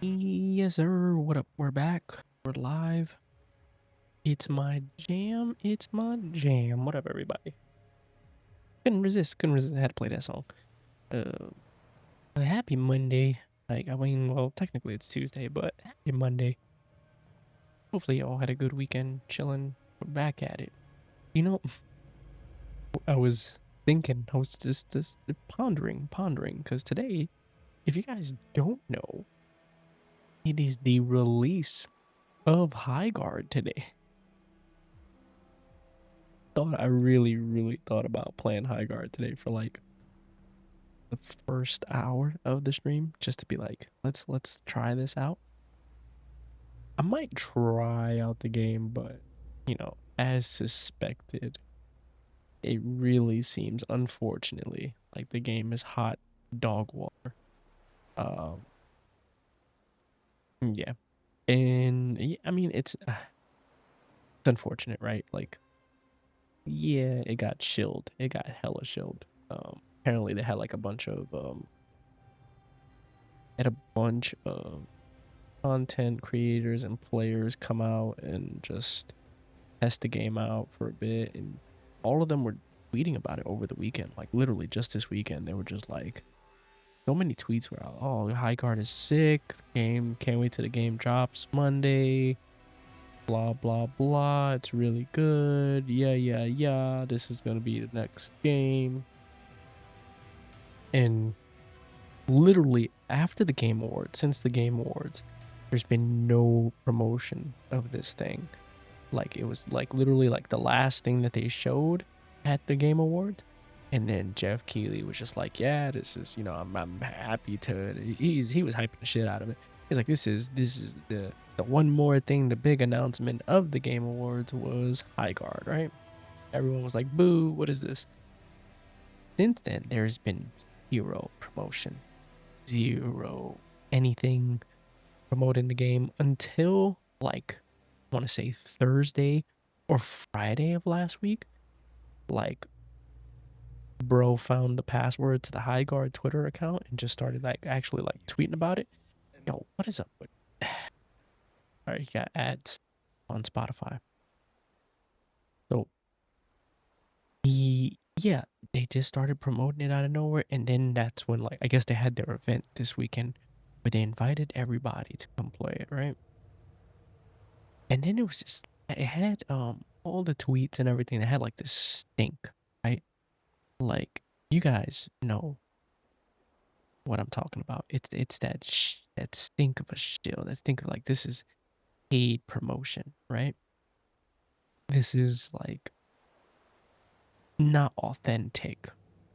Yes, sir. What up? We're back. We're live. It's my jam. It's my jam. What up, everybody? Couldn't resist. Couldn't resist. I had to play that song. A happy Monday. Like, I mean, well, technically it's Tuesday, but happy Monday. Hopefully, y'all had a good weekend chilling. We're back at it. You know, I was thinking, I was just pondering, because today, if you guys don't know, it is the release of High Guard today. I really thought about playing High Guard today for like the first hour of the stream, just to be like, let's try this out. I might try out the game, but as suspected, it really seems, unfortunately, like the game is hot dog water. Um, yeah, and yeah, I mean it's unfortunate, right? Like, yeah, it got shilled. It got hella shilled. Apparently they had like a bunch of content creators and players come out and just test the game out for a bit, and all of them were tweeting about it over the weekend. Like, literally just this weekend, they were just like, so many tweets were out. Oh, High Guard is sick. Game, can't wait till the game drops Monday. Blah blah blah. It's really good. Yeah. This is gonna be the next game. And literally after the Game Awards, since the Game Awards, there's been no promotion of this thing. Like, it was like literally like the last thing that they showed at the Game Awards. And then Jeff Keighley was just like, yeah, this is, I'm happy to, he was hyping the shit out of it. He's like, this is the one more thing, the big announcement of the Game Awards was High Guard, right? Everyone was like, boo, what is this? Since then, there's been zero promotion, zero anything promoting the game until like, I want to say Thursday or Friday of last week. Like, bro found the password to the High Guard Twitter account and just started like actually like tweeting about it. Yo, what is up with all right, he got ads on Spotify. So yeah, they just started promoting it out of nowhere, and then that's when, like, I guess they had their event this weekend where they invited everybody to come play it, right? And then it was just, it had all the tweets and everything. It had like this stink, right? Like, you guys know what I'm talking about. It's that stink of a shill. That stink of, like, this is paid promotion, right? This is like not authentic,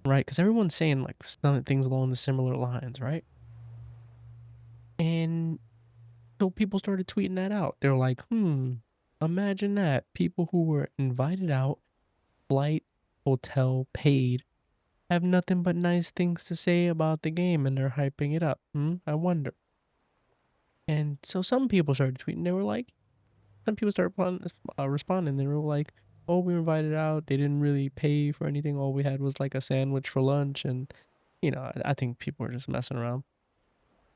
right? Because everyone's saying like some things along the similar lines, right? And so people started tweeting that out. They're like, imagine that. People who were invited out, flight, hotel, paid, have nothing but nice things to say about the game, and they're hyping it up. I wonder. And so some people started tweeting. They were like, some people started responding. They were like, oh, we were invited out. They didn't really pay for anything. All we had was like a sandwich for lunch. And, I think people were just messing around,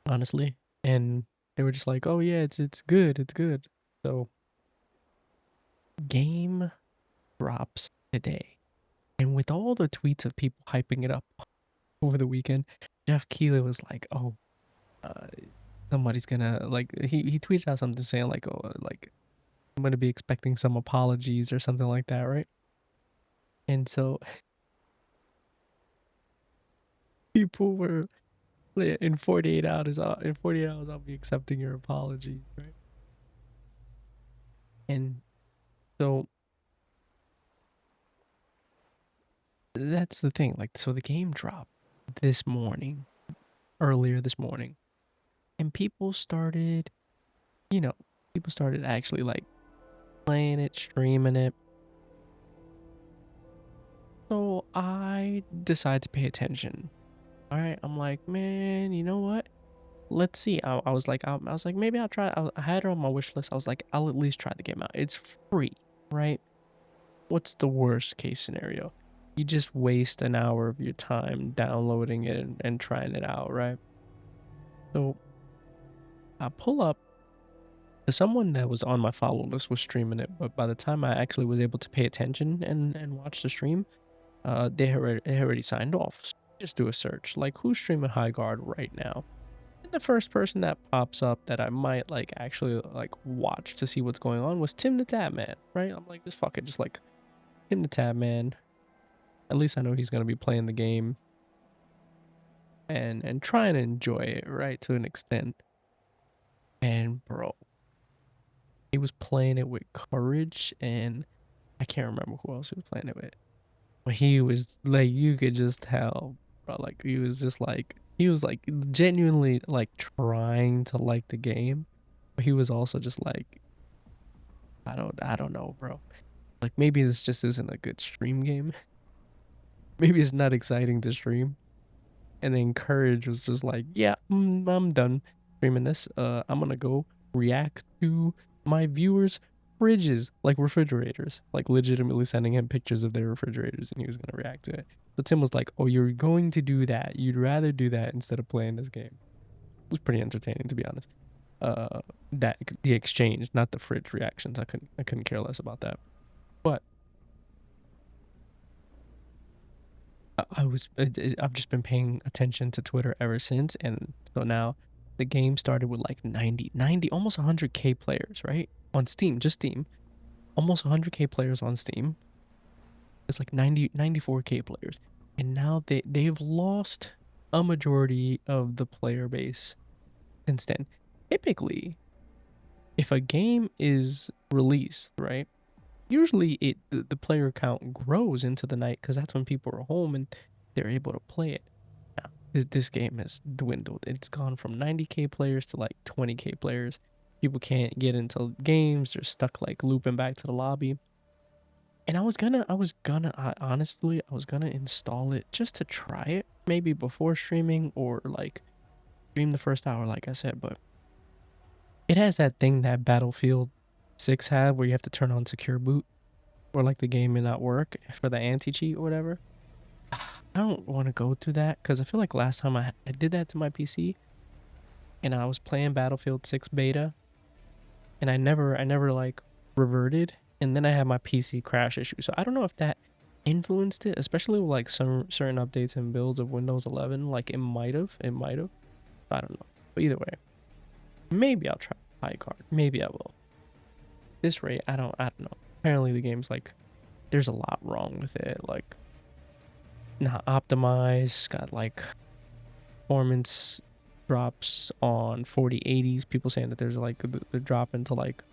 honestly. And they were just like, oh, yeah, it's good. It's good. So game drops today. And with all the tweets of people hyping it up over the weekend, Jeff Keighley was like, oh, uh, somebody's gonna, like, he tweeted out something saying like, oh, like, I'm gonna be expecting some apologies or something like that, right? And so people were, in 48 hours, I'll be accepting your apologies, right? And so that's the thing. Like, so the game dropped this morning, earlier this morning, and people started, people started actually like playing it, streaming it. So I decided to pay attention. All right, I'm like, man, you know what? let's see. I was like, maybe I'll try. I had it on my wish list. I was like, I'll at least try the game out. It's free, right? What's the worst case scenario? You just waste an hour of your time downloading it and trying it out, right? So I pull up. Someone that was on my follow list was streaming it, but by the time I actually was able to pay attention and watch the stream, they already signed off. So just do a search, like who's streaming High Guard right now. And the first person that pops up that I might like actually like watch to see what's going on was Tim the Tab Man, right? I'm like, just fuck it, just like Tim the Tab Man. At least I know he's gonna be playing the game and trying to enjoy it, right, to an extent. And bro, he was playing it with courage, and I can't remember who else he was playing it with. But he was like, you could just tell, bro. Like he was like genuinely like trying to like the game, but he was also just like, I don't know, bro. Like maybe this just isn't a good stream game. Maybe it's not exciting to stream. And then Courage was just like, yeah, I'm done streaming this. I'm gonna go react to my viewers' fridges, like refrigerators, like legitimately sending him pictures of their refrigerators, and he was gonna react to it. But Tim was like, oh, you're going to do that? You'd rather do that instead of playing this game? It was pretty entertaining, to be honest. That the exchange, not the fridge reactions. I couldn't care less about that. But I've just been paying attention to Twitter ever since, and so now the game started with like 90, almost 100K players, right? On Steam, just Steam. Almost 100K players on Steam. It's like 94K players. And now they've lost a majority of the player base since then. Typically, if a game is released, right? Usually the player count grows into the night because that's when people are home and they're able to play it. Now, this game has dwindled. It's gone from 90K players to like 20K players. People can't get into games. They're stuck like looping back to the lobby. And I was gonna install it just to try it, maybe before streaming or like stream the first hour, like I said. But it has that thing that Battlefield 6 had where you have to turn on secure boot or like the game may not work for the anti-cheat or whatever. I don't want to go through that because I feel like last time I did that to my PC and I was playing Battlefield 6 beta and I never like reverted, and then I had my PC crash issue. So I don't know if that influenced it, especially with like some certain updates and builds of Windows 11. Like it might have. I don't know. But either way, maybe I'll try High Card. Maybe I will. This rate, I don't know. Apparently the game's like there's a lot wrong with it. Like not optimized, got like performance drops on 4080s. People saying that there's like they're dropping to like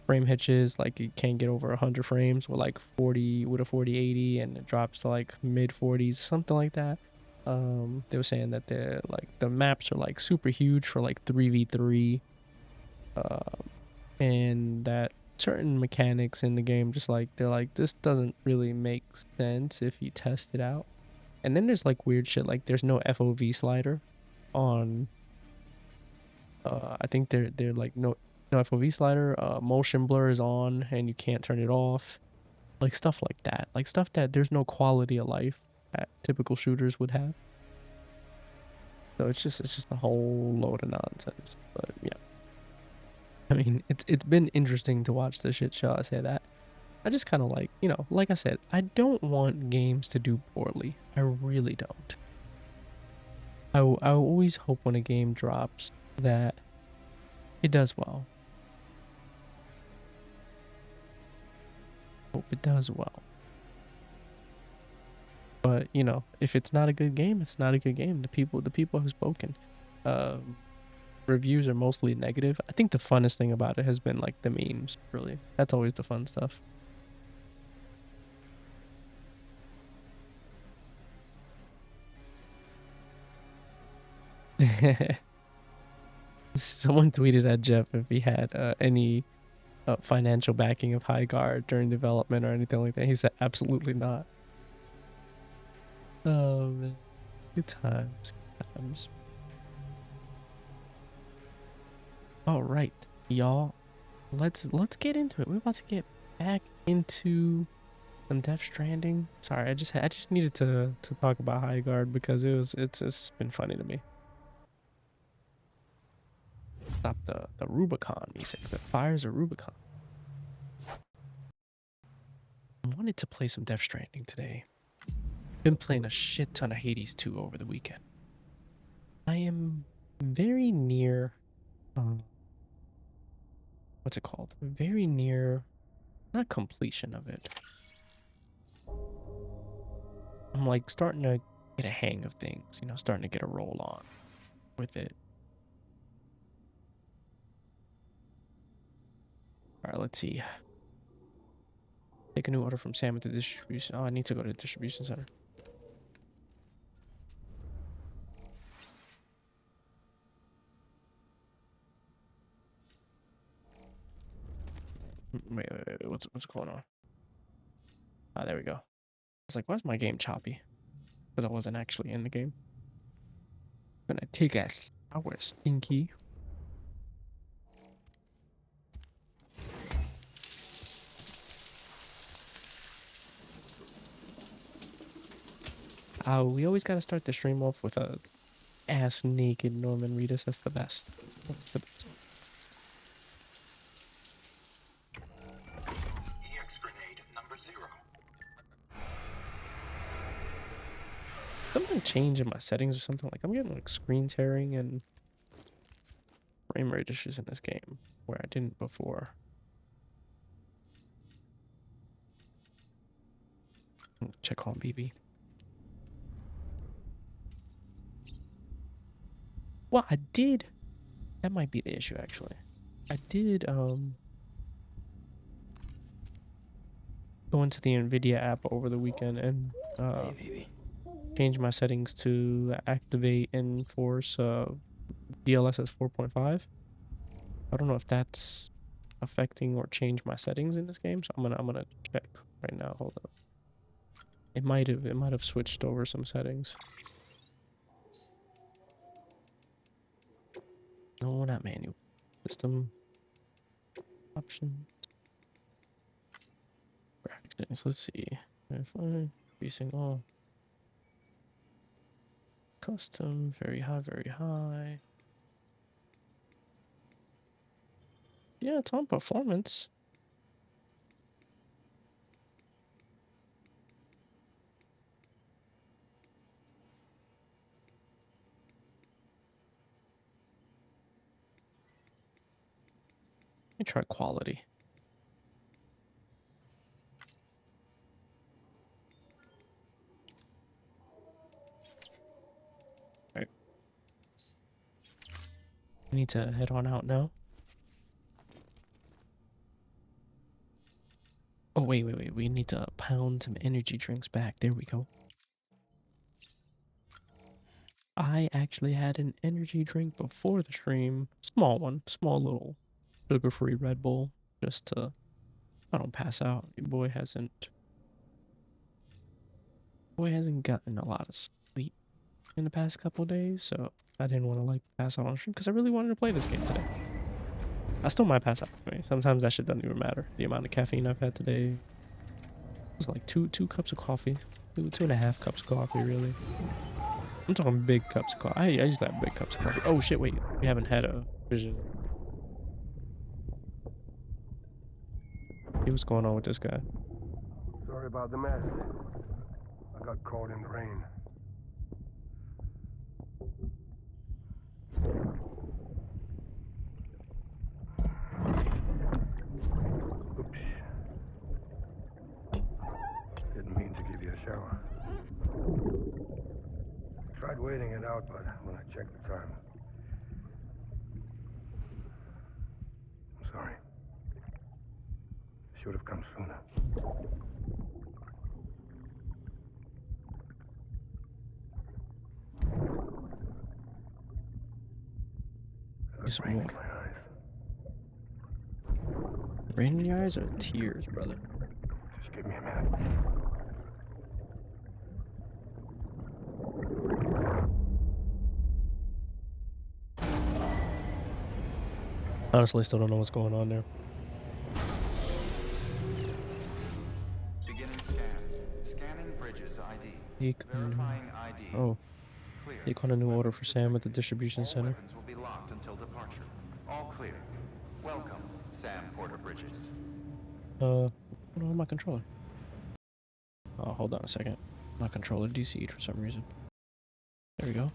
frame hitches, like you can't get over 100 frames with like 40 with a 4080, and it drops to like mid 40s, something like that. They were saying that they're like the maps are like super huge for like 3v3, and that certain mechanics in the game just like they're like this doesn't really make sense if you test it out. And then there's like weird shit like there's no FOV slider on I think they're like no FOV slider, motion blur is on and you can't turn it off. Like stuff like that. Like stuff that there's no quality of life that typical shooters would have. So it's just a whole load of nonsense. But yeah. I mean, it's been interesting to watch this shit show, I say that. I just kind of like, like I said, I don't want games to do poorly. I really don't. I always hope when a game drops that it does well. Hope it does well. But if it's not a good game, it's not a good game. The people have spoken. Reviews are mostly negative. I think the funnest thing about it has been like the memes. Really, that's always the fun stuff. Someone tweeted at Jeff if he had any financial backing of High Guard during development or anything like that. He said absolutely not. Oh man, good times, good times. All right, y'all. Let's get into it. We're about to get back into some Death Stranding. Sorry, I just needed to talk about High Guard because it's been funny to me. Stop the Rubicon music. The fires of Rubicon. I wanted to play some Death Stranding today. Been playing a shit ton of Hades 2 over the weekend. I am very near what's it called? Very near, not completion of it. I'm like starting to get a hang of things, starting to get a roll on with it. All right, let's see. Take a new order from Sam at the distribution. Oh, I need to go to the distribution center. Wait. What's going on? Ah, there we go. It's like, why is my game choppy? Because I wasn't actually in the game. Gonna take a shower, stinky. We always gotta start the stream off with a ass naked Norman Reedus. That's the best. That's the best. Something changed in my settings or something. Like I'm getting like screen tearing and frame rate issues in this game where I didn't before. Check on BB. Well, I did. That might be the issue actually. I did go into the NVIDIA app over the weekend and change my settings to activate and force DLSS 4.5. I don't know if that's affecting or change my settings in this game, so I'm gonna check right now. Hold up. It might have switched over some settings. No, not manual. System options. Graphics settings. Let's see. Increasing all. Custom, very high, very high. Yeah, it's on performance. Let me try quality. All right. I need to head on out now. Oh, wait. We need to pound some energy drinks back. There we go. I actually had an energy drink before the stream. Small one. Small little sugar-free Red Bull. Just to, I don't pass out. Your boy hasn't gotten a lot of sleep in the past couple days, so I didn't want to like pass out on stream because I really wanted to play this game today. I still might pass out anyway. Sometimes that shit doesn't even matter. The amount of caffeine I've had today was like two cups of coffee, 2.5 cups of coffee, really. I'm talking big cups of coffee. I usually have big cups of coffee. Oh shit! Wait, we haven't had a vision. Hey, what's going on with this guy? Sorry about the mess. I got caught in the rain. Oops. Didn't mean to give you a shower. Tried waiting it out, but when I checked the time... I'm sorry. Should have come sooner. Some Rain in water. my eyes. Rain in your eyes or tears, brother? Just give me a minute. Honestly, still don't know what's going on there. Beginning scan. Scanning bridges ID. Take a new, Verifying ID. oh, Clear. take on a new order Weapons for Sam at the detected. distribution All center. weapons will be locked until departure. All clear. Welcome, Sam Porter Bridges. What's going on with my controller? Oh, hold on a second. My controller DC'd for some reason. There we go.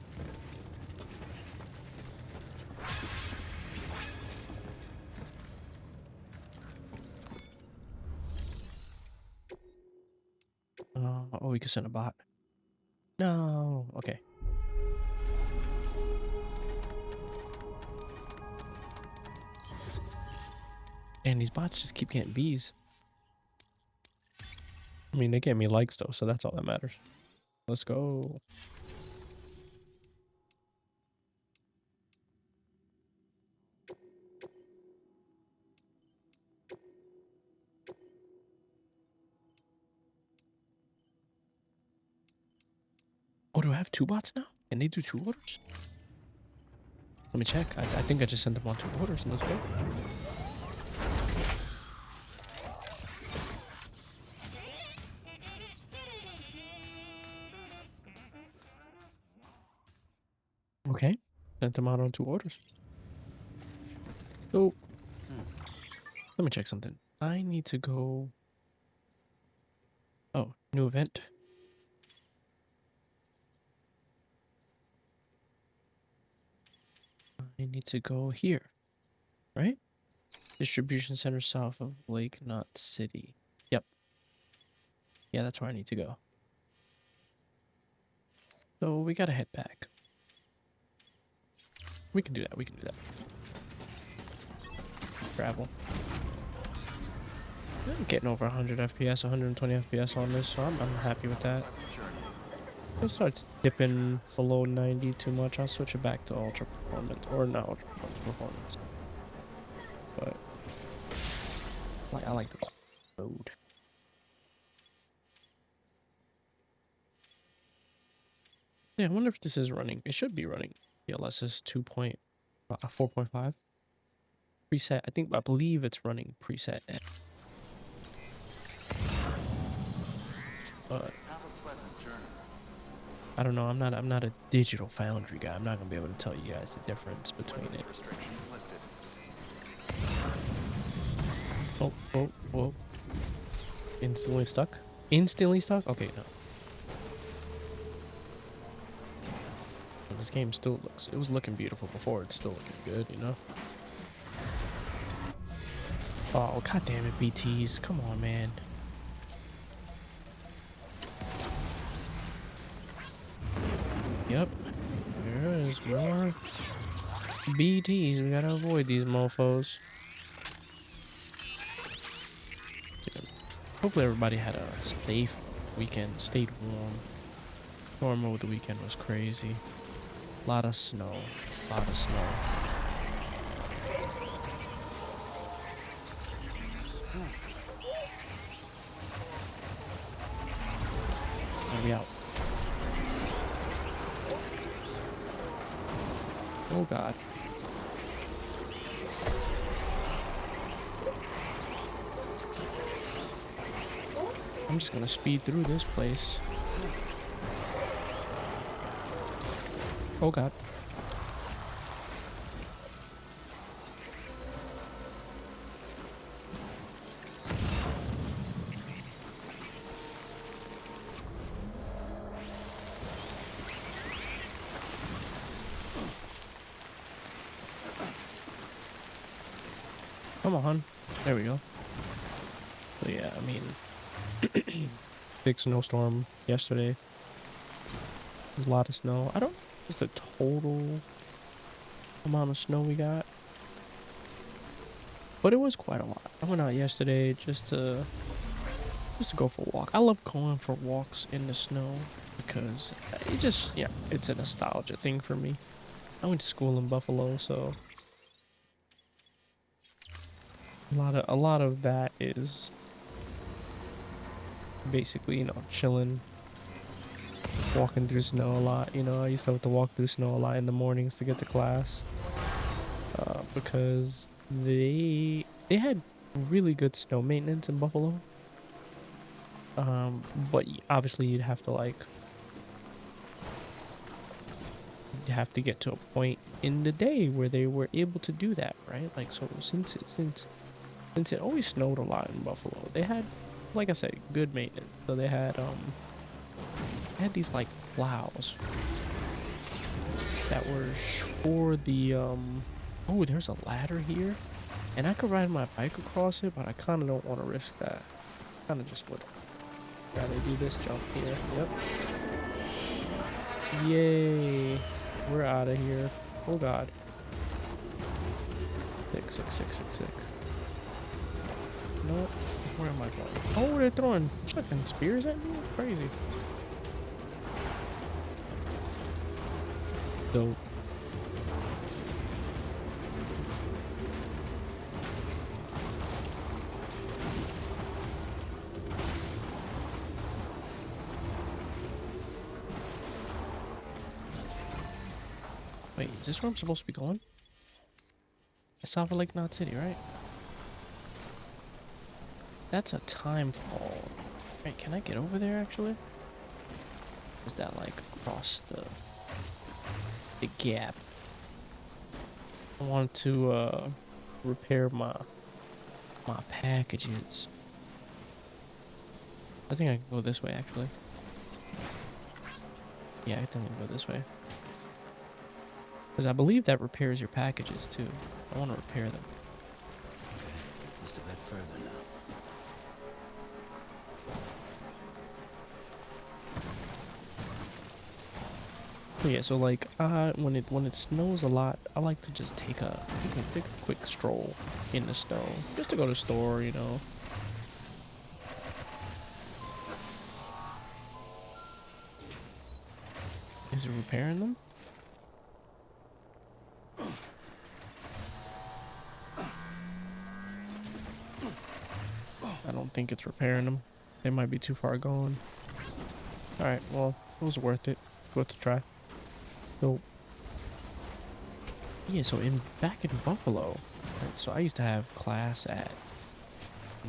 Oh, we can send a bot. No. Okay. And these bots just keep getting Bs. I mean, they get me likes though, so that's all that matters. Let's go. Oh, do I have 2 bots now? Can they do 2 orders? Let me check. I think I just sent them on 2 orders, and let's go. Okay. Sent them out on 2 orders. So, let me check something. I need to go... Oh, new event. I need to go here, right? Distribution center south of Lake Knot City. Yep. Yeah, that's where I need to go. So we gotta head back. We can do that. We can do that. Travel. I'm getting over 100 FPS, 120 FPS on this, so I'm happy with that. If it starts dipping below 90 too much, I'll switch it back to ultra performance, or not ultra performance. But I like the mode. Yeah, I wonder if this is running. It should be running. PLS is 4.5 preset. I believe it's running preset. But I don't know. I'm not a digital foundry guy. I'm not gonna be able to tell you guys the difference between it. Oh. Instantly stuck? Instantly stuck? Okay, no. This game still looks... It was looking beautiful before. It's still looking good, you know? Oh, god damn it, BTs. Come on, man. Yep. There is more BTs. We gotta avoid these mofos. Hopefully everybody had a safe weekend, stayed warm. Storm over the weekend was crazy. A lot of snow. A lot of snow. And we out. Oh god. I'm just gonna speed through this place. Oh god. Come on. There we go. So yeah, I mean, big snowstorm yesterday. There's a lot of snow. I don't... What's the total amount of snow we got? But it was quite a lot. I went out yesterday just to go for a walk. I love going for walks in the snow because it just, yeah, it's a nostalgia thing for me. I went to school in Buffalo, so a lot of that is basically, you know, chilling, walking through snow a lot. You know, I used to have to walk through snow a lot in the mornings to get to class because they had really good snow maintenance in Buffalo. But obviously you'd have to get to a point in the day where they were able to do that, right? Like, so since it always snowed a lot in Buffalo, they had, like I said, good maintenance. So they had these like plows that were for the oh, there's a ladder here, and I could ride my bike across it, but I kind of don't want to risk that. Kind of just would rather do this jump here. Yep. Yay. We're out of here. Oh god. Sick. No. Where am I going? Oh, they're throwing fucking spears at me? Crazy. Dope. Wait, is this where I'm supposed to be going? It's South of Lake Knot City, right? That's a time fall. Wait, can I get over there actually? Is that like across the gap? I want to repair my packages. I think I can go this way actually. Yeah, I think I can go this way. Because I believe that repairs your packages too. I want to repair them. Just a bit further now. Yeah, so like when it snows a lot, I like to just take a quick stroll in the snow just to go to the store, you know. Is it repairing them? I don't think it's repairing them. They might be too far gone. All right, well, it was worth it. Worth a try. So yeah, so back in Buffalo, right, so I used to have class at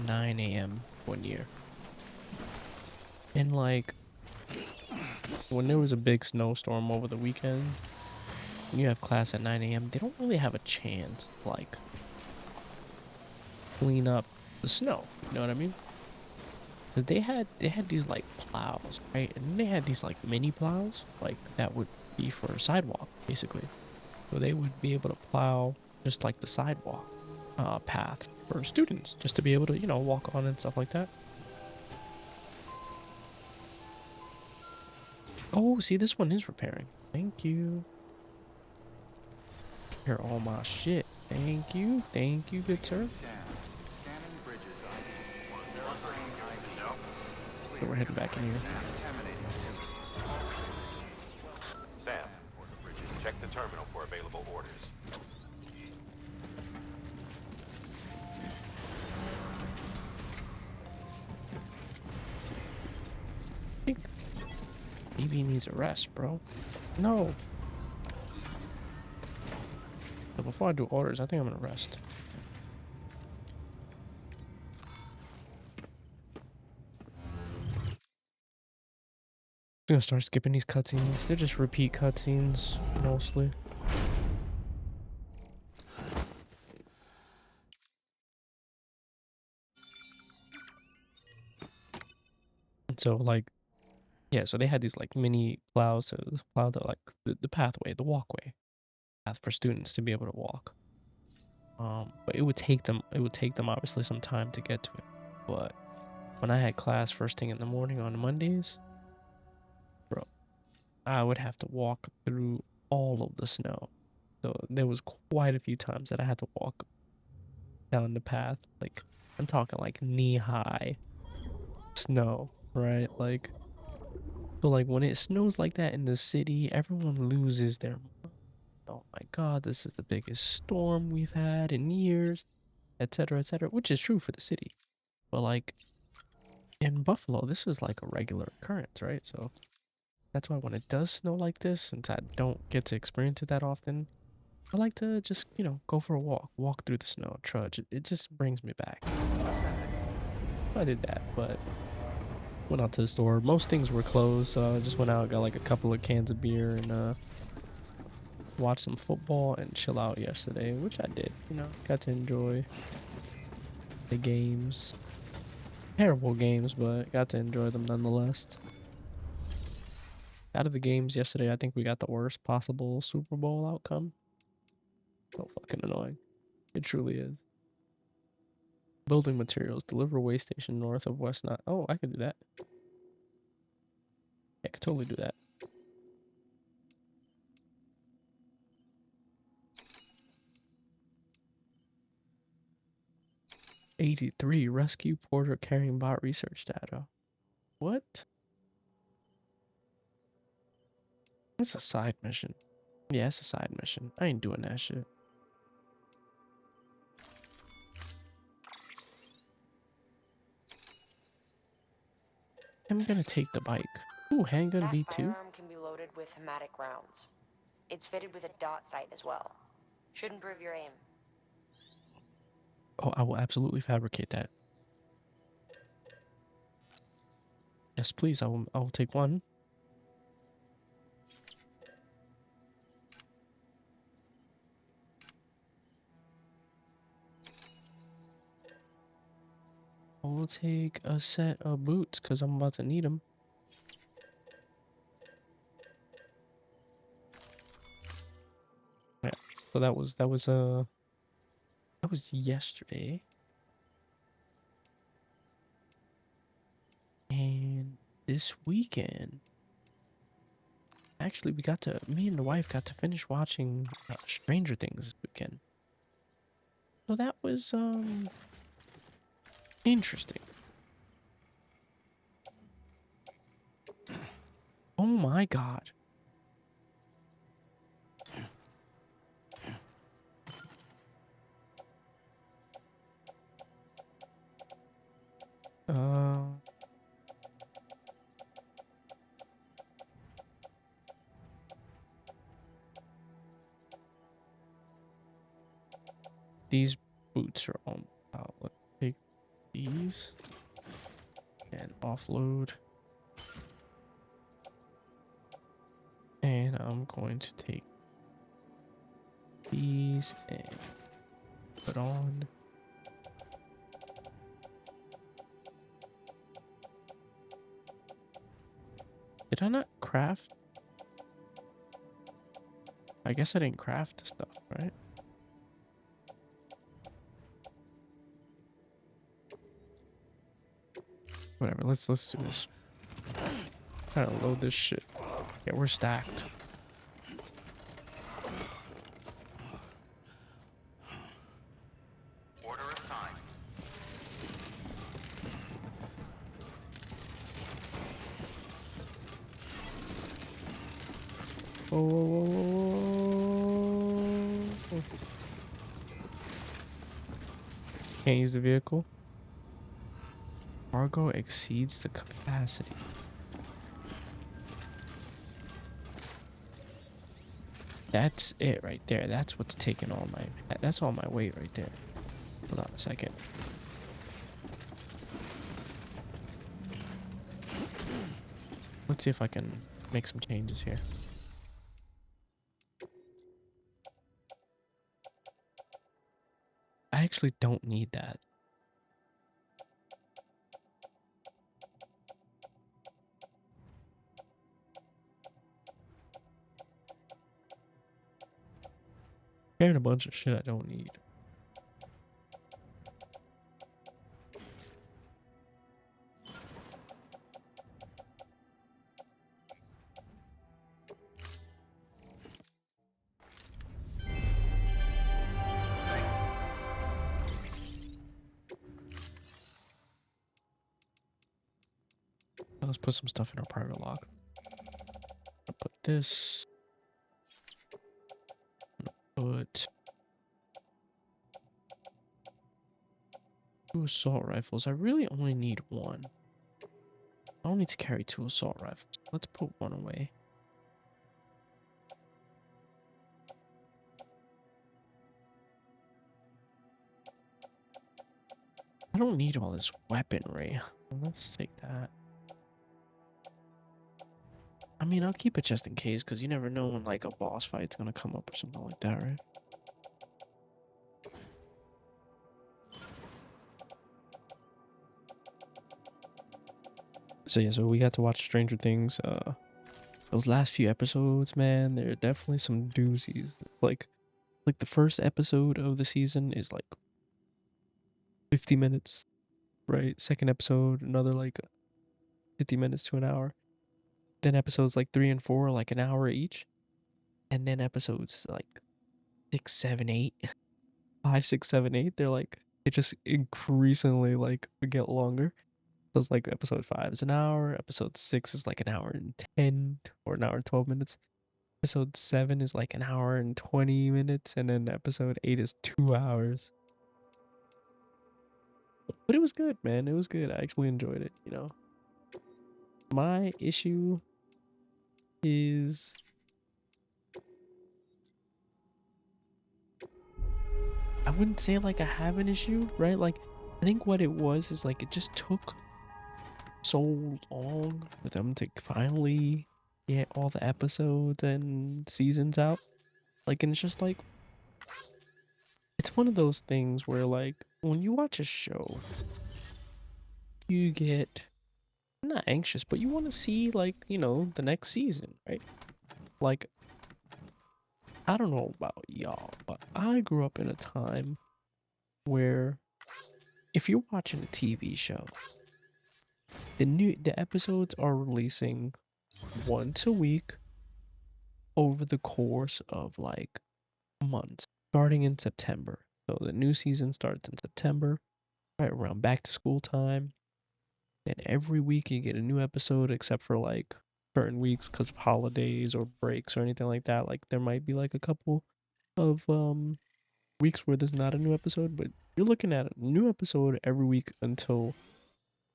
9 a.m. one year. And like when there was a big snowstorm over the weekend, when you have class at 9 a.m., they don't really have a chance to like clean up the snow. You know what I mean? Because they had these like plows, right? And they had these like mini plows, like that would be for sidewalk, basically. So they would be able to plow just like the sidewalk path for students, just to be able to, you know, walk on and stuff like that. Oh, see, this one is repairing. Thank you. Repair all my shit. Thank you, good sir. Scanning bridges So we're heading back in here. Contaminating Sam, Porter Bridges, check the terminal for available orders. I think maybe he needs a rest, bro. No. So before I do orders, I think I'm gonna rest. I'm gonna start skipping these cutscenes. They're just repeat cutscenes, mostly. And so, like, yeah, so they had these, like, mini plows to plow the, like, the pathway, the walkway path for students to be able to walk. But it would take them obviously some time to get to it. But when I had class first thing in the morning on Mondays, bro, I would have to walk through all of the snow. So there was quite a few times that I had to walk down the path. Like, I'm talking like knee-high snow, right? Like, so like when it snows like that in the city, everyone loses their mind. Oh my God, this is the biggest storm we've had in years, etc., which is true for the city. But like in Buffalo, this is like a regular occurrence, right? So that's why when it does snow like this, since I don't get to experience it that often, I like to just, you know, go for a walk through the snow, trudge. It just brings me back. I did that, but went out to the store. Most things were closed, so I just went out, got like a couple of cans of beer, and watched some football and chill out yesterday, which I did. You know, got to enjoy the games. Terrible games, but got to enjoy them nonetheless. Out of the games yesterday, I think we got the worst possible Super Bowl outcome. So fucking annoying. It truly is. Building materials. Deliver way station north of West Nile. Oh, I could do that. Yeah, I could totally do that. '83 rescue porter carrying bot research data. What? It's a side mission. Yeah, it's a side mission. I ain't doing that shit. I'm gonna take the bike. Ooh, handgun That V2. firearm can be loaded with hematic rounds. It's fitted with a dot sight as well. Should improve your aim. Oh, I will absolutely fabricate that. Yes, please. I will take one. I will take a set of boots because I'm about to need them. Yeah. So that was yesterday. And this weekend, actually, me and the wife got to finish watching Stranger Things this weekend. So that was interesting. Oh my god. Uh, these boots are on. Let's take these and offload. And I'm going to take these and put on. Did I not craft? I guess I didn't craft the stuff, right? Whatever, let's do this. Try to load this shit. Yeah, we're stacked. Order assigned. Whoa, whoa, whoa, whoa, whoa. Can't use the vehicle. Cargo exceeds the capacity. That's it right there. That's what's taking all my... That's all my weight right there. Hold on a second. Let's see if I can make some changes here. I actually don't need that. And a bunch of shit I don't need. Let's put some stuff in our private log. I'll put this. Put 2 assault rifles. I really only need 1. I don't need to carry 2 assault rifles. Let's put 1 away. I don't need all this weaponry. Let's take that. I mean, I'll keep it just in case, because you never know when, like, a boss fight's gonna come up or something like that, right? So yeah, so we got to watch Stranger Things. Those last few episodes, man, there are definitely some doozies. Like the first episode of the season is like 50 minutes, right? Second episode, another like 50 minutes to an hour. Then episodes like 3 and 4, like an hour each. And then episodes like 6, 7, 8, 5, 6, 7, 8, they're like, it just increasingly like get longer. So it's like episode 5 is an hour, episode 6 is like an hour and 10 or an hour and 12 minutes. Episode 7 is like an hour and 20 minutes, and then episode 8 is 2 hours. But it was good, man. It was good. I actually enjoyed it, you know. My issue is I wouldn't say like I have an issue, right? Like I think what it was is like it just took so long for them to finally get all the episodes and seasons out. Like, and it's just like it's one of those things where like when you watch a show, you get not anxious, but you want to see like, you know, the next season, right? Like I don't know about y'all, but I grew up in a time where if you're watching a TV show, the episodes are releasing once a week over the course of like months, starting in September. So the new season starts in September, right around back to school time. Then every week you get a new episode, except for like certain weeks because of holidays or breaks or anything like that. Like there might be like a couple of weeks where there's not a new episode, but you're looking at a new episode every week until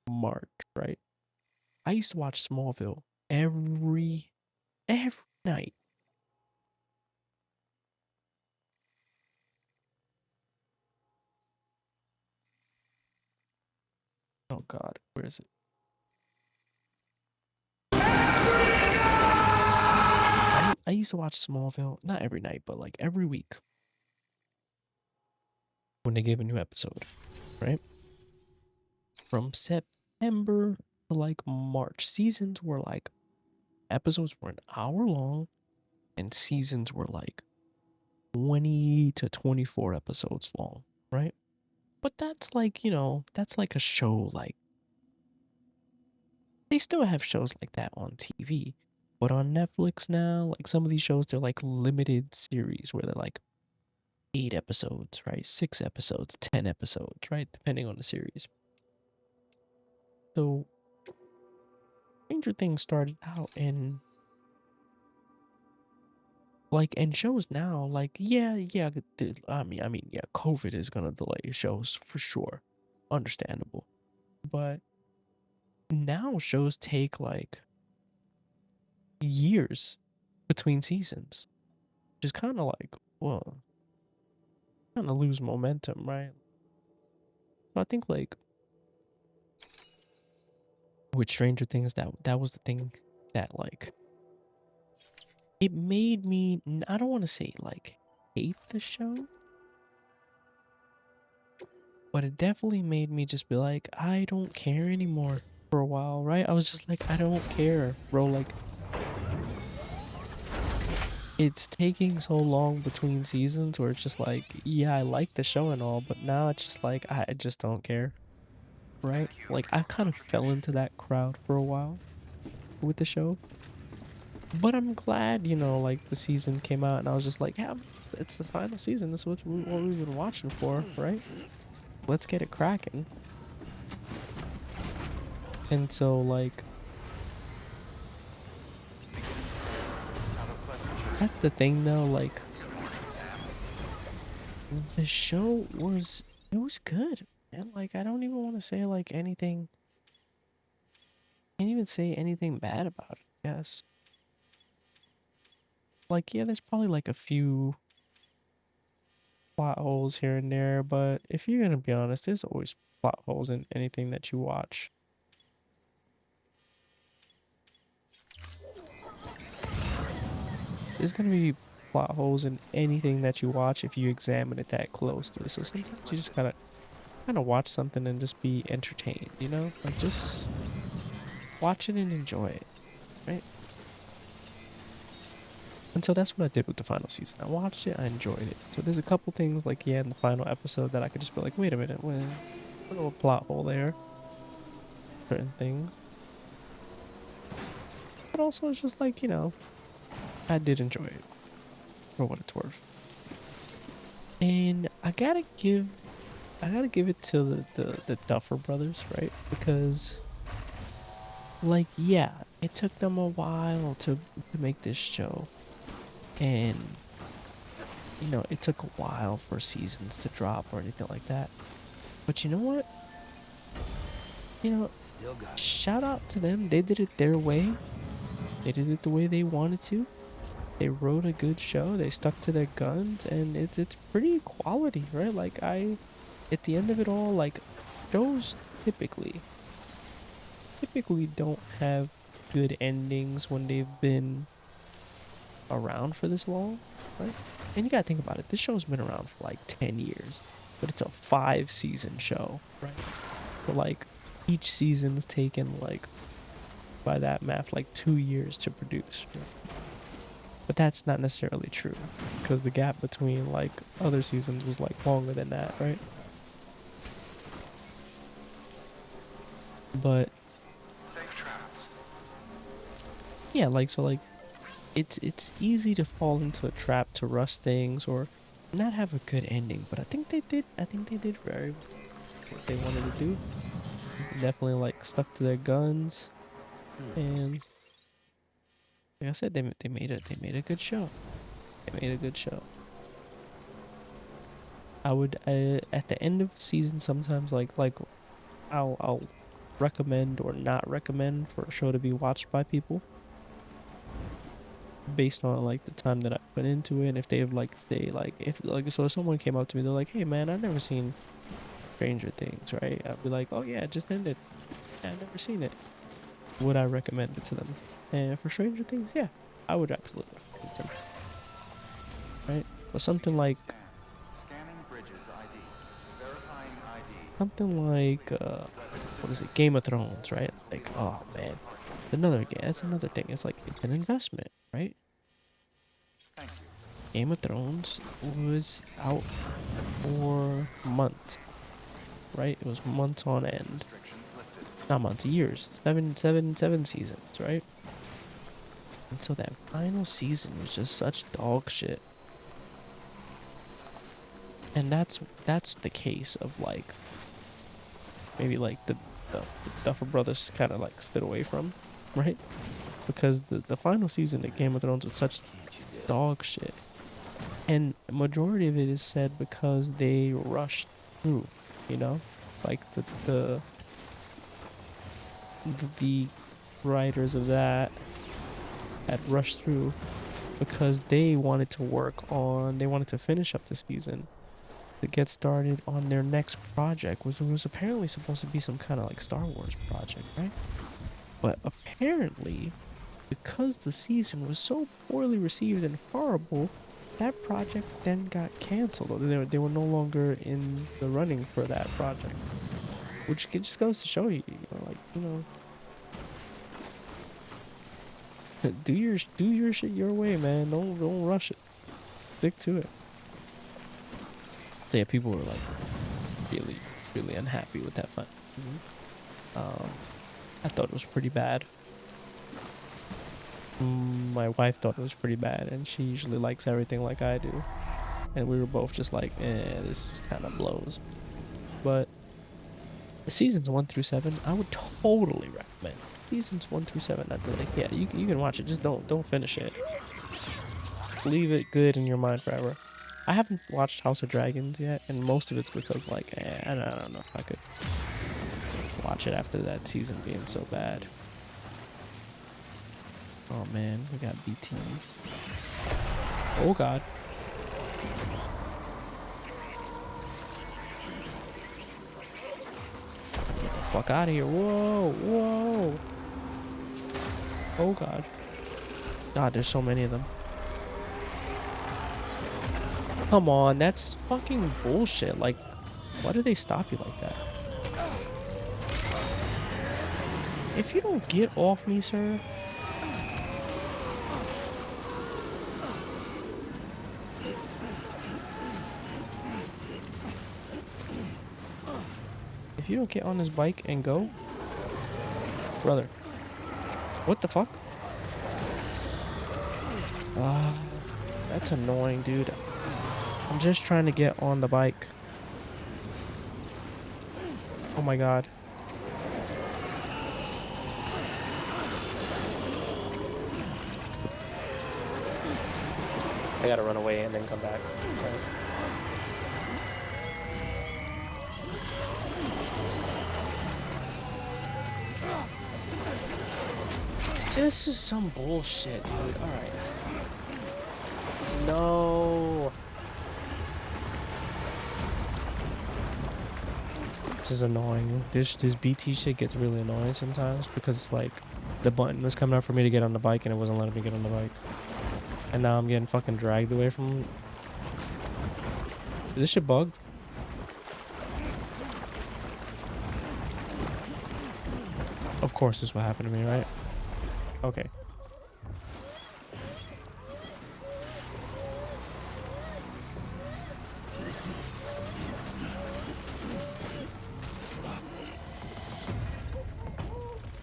March, right? I used to watch Smallville every night. Oh God, where is it? I used to watch Smallville not every night, but like every week when they gave a new episode, right? From September to like March, seasons were like episodes were an hour long, and seasons were like 20 to 24 episodes long, right? But that's like, you know, that's like a show like they still have shows like that on TV. But on Netflix now, like some of these shows, they're like limited series where they're like 8 episodes, right? 6 episodes, 10 episodes, right? Depending on the series. So Stranger Things started out in like and shows now, like yeah, I mean, yeah, COVID is gonna delay shows for sure. Understandable. But now shows take like years between seasons. Just kind of like, well, kind of lose momentum, right? So I think like with Stranger Things, that was the thing that like it made me. I don't want to say like hate the show, but it definitely made me just be like, I don't care anymore for a while, right? I was just like, I don't care, bro. Like it's taking so long between seasons where it's just like, yeah, I like the show and all, but now it's just like I just don't care, right? Like I kind of fell into that crowd for a while with the show. But I'm glad, you know, like the season came out and I was just like, yeah, it's the final season. This is what we've been watching for, right? Let's get it cracking. And so, like, that's the thing though, like, the show was, it was good. And, like, I don't even want to say, like, anything, can't even say anything bad about it, I guess. Like, yeah, there's probably, like, a few plot holes here and there, but if you're gonna be honest, there's always plot holes in anything that you watch. There's gonna be plot holes in anything that you watch if you examine it that closely. So sometimes you just gotta kind of watch something and just be entertained, you know? Like just watch it and enjoy it, right? And so that's what I did with the final season. I watched it, I enjoyed it. So there's a couple things like yeah in the final episode that I could just be like, wait a minute, what a little plot hole there. Certain things. But also it's just like, you know, I did enjoy it for what it's worth. And I gotta give it to the Duffer brothers, right? Because like yeah, it took them a while to make this show. And you know, it took a while for seasons to drop or anything like that. But you know what? You know, Still got it. shout out to them. They did it their way. They did it the way they wanted to. They wrote a good show. They stuck to their guns, and it's pretty quality, right? Like at the end of it all, like shows typically don't have good endings when they've been around for this long, right? And you gotta think about it. This show's been around for like 10 years, but it's a 5-season show, right? So like each season's taken like by that math like 2 years to produce. Right? But that's not necessarily true because the gap between like other seasons was like longer than that, right? But Safe travels. yeah, like so like it's easy to fall into a trap to rush things or not have a good ending, but I think they did very what they wanted to do. Definitely like stuck to their guns and like I said they made a good show. They made a good show. I would at the end of the season sometimes like I'll recommend or not recommend for a show to be watched by people based on like the time that I put into it. And if they have like they like if like so if someone came up to me, they're like, hey man, I've never seen Stranger Things, right? I'd be like, oh yeah, it just ended. Yeah, I've never seen it. Would I recommend it to them? And for Stranger Things, yeah, I would absolutely recommend it to them. Right? But something like Scanning Bridges ID. Verifying ID. something like what is it, Game of Thrones, right? Like, oh man, another game. That's another thing. It's like it's an investment, right? Thank you. Game of Thrones was out for months, right? It was months on end. Restrictions lifted. Not months, years. Seven seasons, right? And so that final season was just such dog shit. And that's the case of like maybe like the Duffer Brothers kind of like stood away from, right? Because the final season of Game of Thrones was such dog shit. And a majority of it is said because they rushed through, you know? Like the writers of that had rushed through because they wanted to finish up the season to get started on their next project, which was apparently supposed to be some kind of like Star Wars project, right? But apparently, because the season was so poorly received and horrible, that project then got canceled. They were no longer in the running for that project, which just goes to show you, like do your shit your way, man. Don't rush it. Stick to it. Yeah, people were like really unhappy with that final season. I thought it was pretty bad. My wife thought it was pretty bad, and she usually likes everything like I do. And we were both just like, this kind of blows. But the seasons 1 through 7, I would totally recommend. Seasons 1 through 7, I'd be like, yeah, you can watch it. Just don't finish it. Leave it good in your mind forever. I haven't watched House of Dragons yet, and most of it's because like, I don't know if I could watch it after that season being so bad. Oh man, we got BTs. Oh god. Get the fuck out of here. Whoa, whoa. Oh god. God, there's so many of them. Come on, that's fucking bullshit. Like, why do they stop you like that? If you don't get off me, sir. If you don't get on this bike and go, brother. What the fuck? Ah, that's annoying, dude. I'm just trying to get on the bike. Oh my god. I gotta run away and then come back. Right. This is some bullshit, dude. Alright. No. This is annoying. This BT shit gets really annoying sometimes because like the button was coming up for me to get on the bike and it wasn't letting me get on the bike. And now I'm getting fucking dragged away from... Is this shit bugged? Of course this is what happened to me, right? Okay.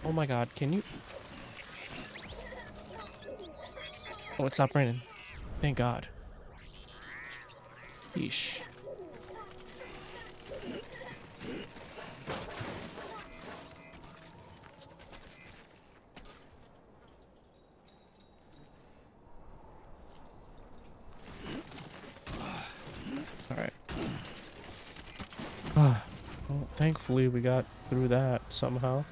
Oh my god, can you... Oh, it stopped raining. Thank god. Yeesh. Alright. Well, thankfully we got through that somehow.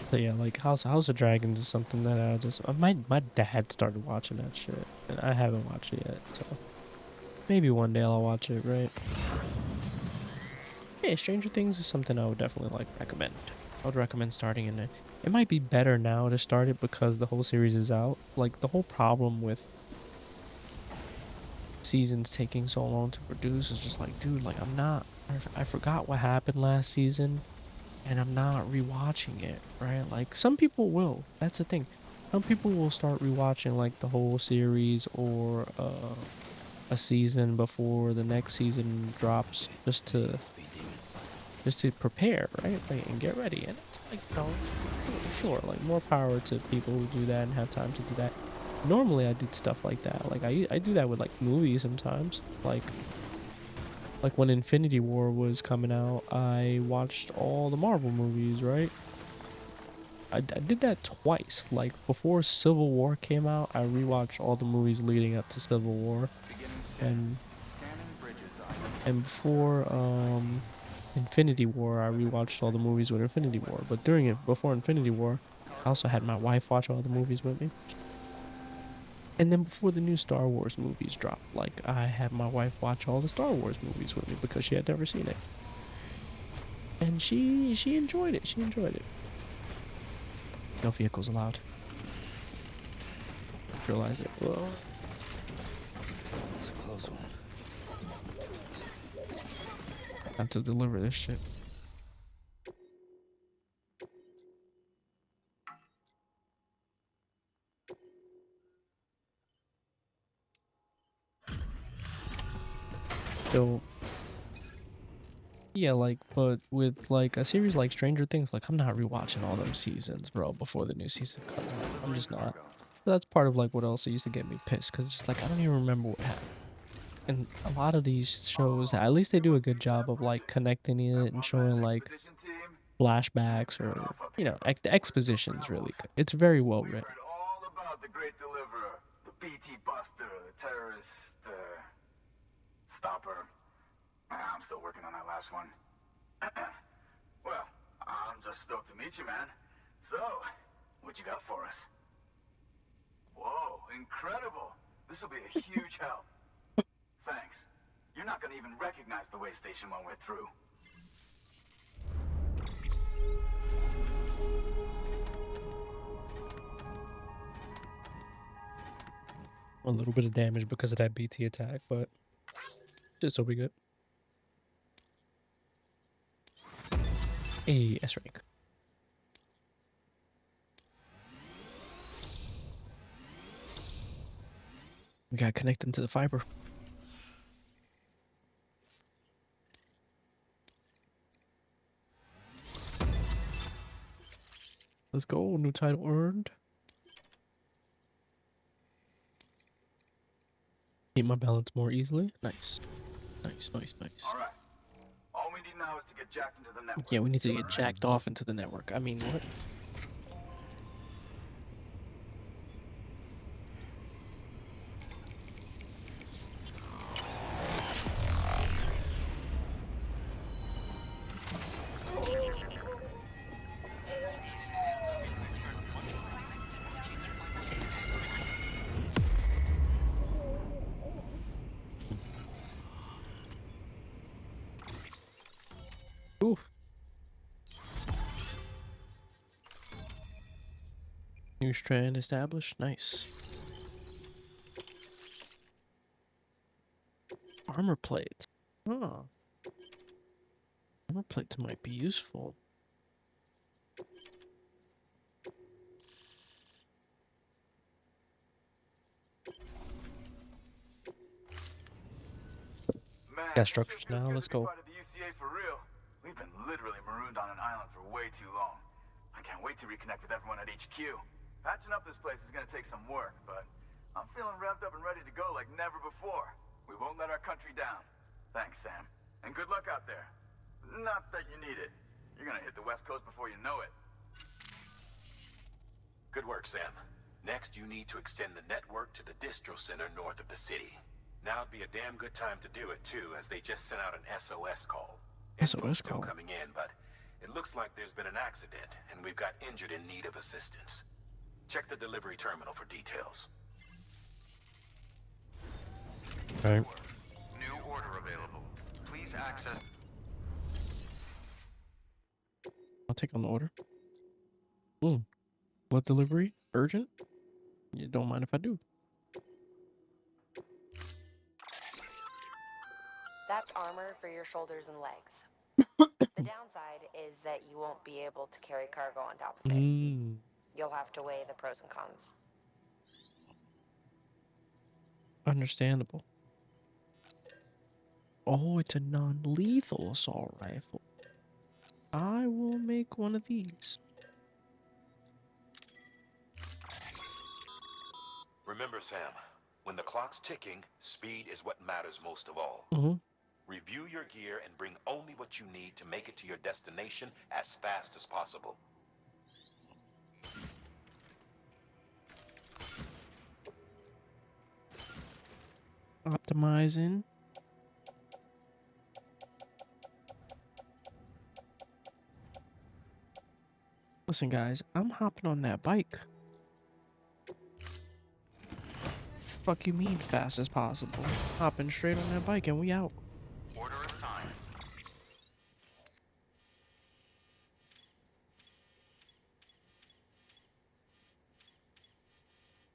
But yeah, like House of Dragons is something that I just my dad started watching that shit, and I haven't watched it yet. So maybe one day I'll watch it, right? Hey, Stranger Things is something I would definitely like recommend. I would recommend starting in it. It might be better now to start it because the whole series is out. Like the whole problem with seasons taking so long to produce is just like, dude, like I forgot what happened last season. And I'm not rewatching it, right? Like some people will. That's the thing. Some people will start rewatching like the whole series or a season before the next season drops, just to prepare, right? Like, and get ready. And it's like, you know, sure, like more power to people who do that and have time to do that. Normally, I do stuff like that. Like I do that with like movies sometimes, like when Infinity War was coming out, I watched all the Marvel movies, right? I did that twice. Like before Civil War came out, I rewatched all the movies leading up to Civil War, and before Infinity War, I rewatched all the movies with Infinity War. But before Infinity War, I also had my wife watch all the movies with me. And then before the new Star Wars movies dropped, like I had my wife watch all the Star Wars movies with me because she had never seen it. And she enjoyed it. She enjoyed it. No vehicles allowed. Realize it. Whoa. It's a close one. Time to deliver this shit. So yeah, like, but with like a series like Stranger Things, like I'm not rewatching all them seasons, bro, before the new season comes out. I'm just not. But that's part of like what also used to get me pissed, because it's just like I don't even remember what happened. And a lot of these shows, at least they do a good job of like connecting it and showing like flashbacks or, you know, the exposition's really good. It's very well We've written. heard all about the Great Deliverer, the BT Buster, the terrorist, stopper. I'm still working on that last one. Well, I'm just stoked to meet you, man. So, what you got for us? Whoa, incredible. This will be a huge help. Thanks. You're not gonna even recognize the way station when we're through. A little bit of damage because of that BT attack, but this will be good. Hey, S rank. We gotta connect them to the fiber. Let's go. New title earned. Keep my balance more easily. Nice. Nice, nice, nice. Alright. All we need now is to get jacked into the network. Yeah, we need to get jacked off into the network. I mean, what? Oof. New strand established. Nice. Armor plates. Huh. Armor plates might be useful. Man, Got structures this feels now, good let's to be go. part of the UCA for real. We've been literally marooned on an island for way too long. I can't wait to reconnect with everyone at HQ. Patching up this place is gonna take some work, but I'm feeling revved up and ready to go like never before. We won't let our country down. Thanks, Sam. And good luck out there. Not that you need it. You're gonna hit the West Coast before you know it. Good work, Sam. Next, you need to extend the network to the distro center north of the city. Now would be a damn good time to do it, too, as they just sent out an SOS call. SOS Info's still call? coming in, but it looks like there's been an accident, and we've got injured in need of assistance. Check the delivery terminal for details. Okay. New order available. Please access. I'll take on the order. What delivery? Urgent? You don't mind if I do. That's armor for your shoulders and legs. The downside is that you won't be able to carry cargo on top of it. You'll have to weigh the pros and cons. Understandable. Oh, it's a non-lethal assault rifle. I will make one of these. Remember, Sam, when the clock's ticking, speed is what matters most of all. Review your gear and bring only what you need to make it to your destination as fast as possible. Optimizing. Listen, guys, I'm hopping on that bike. Fuck you mean fast as possible? Hopping straight on that bike and we out. Order assigned.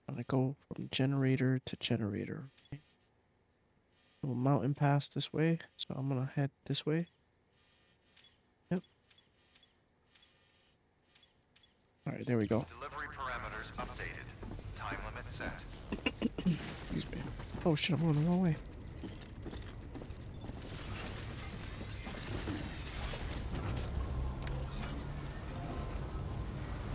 I'm gonna go from generator to generator. Little mountain pass this way, so I'm gonna head this way. Yep. Alright, there we go. Delivery parameters updated. Time limit set. Excuse me. Oh shit, I'm going the wrong way.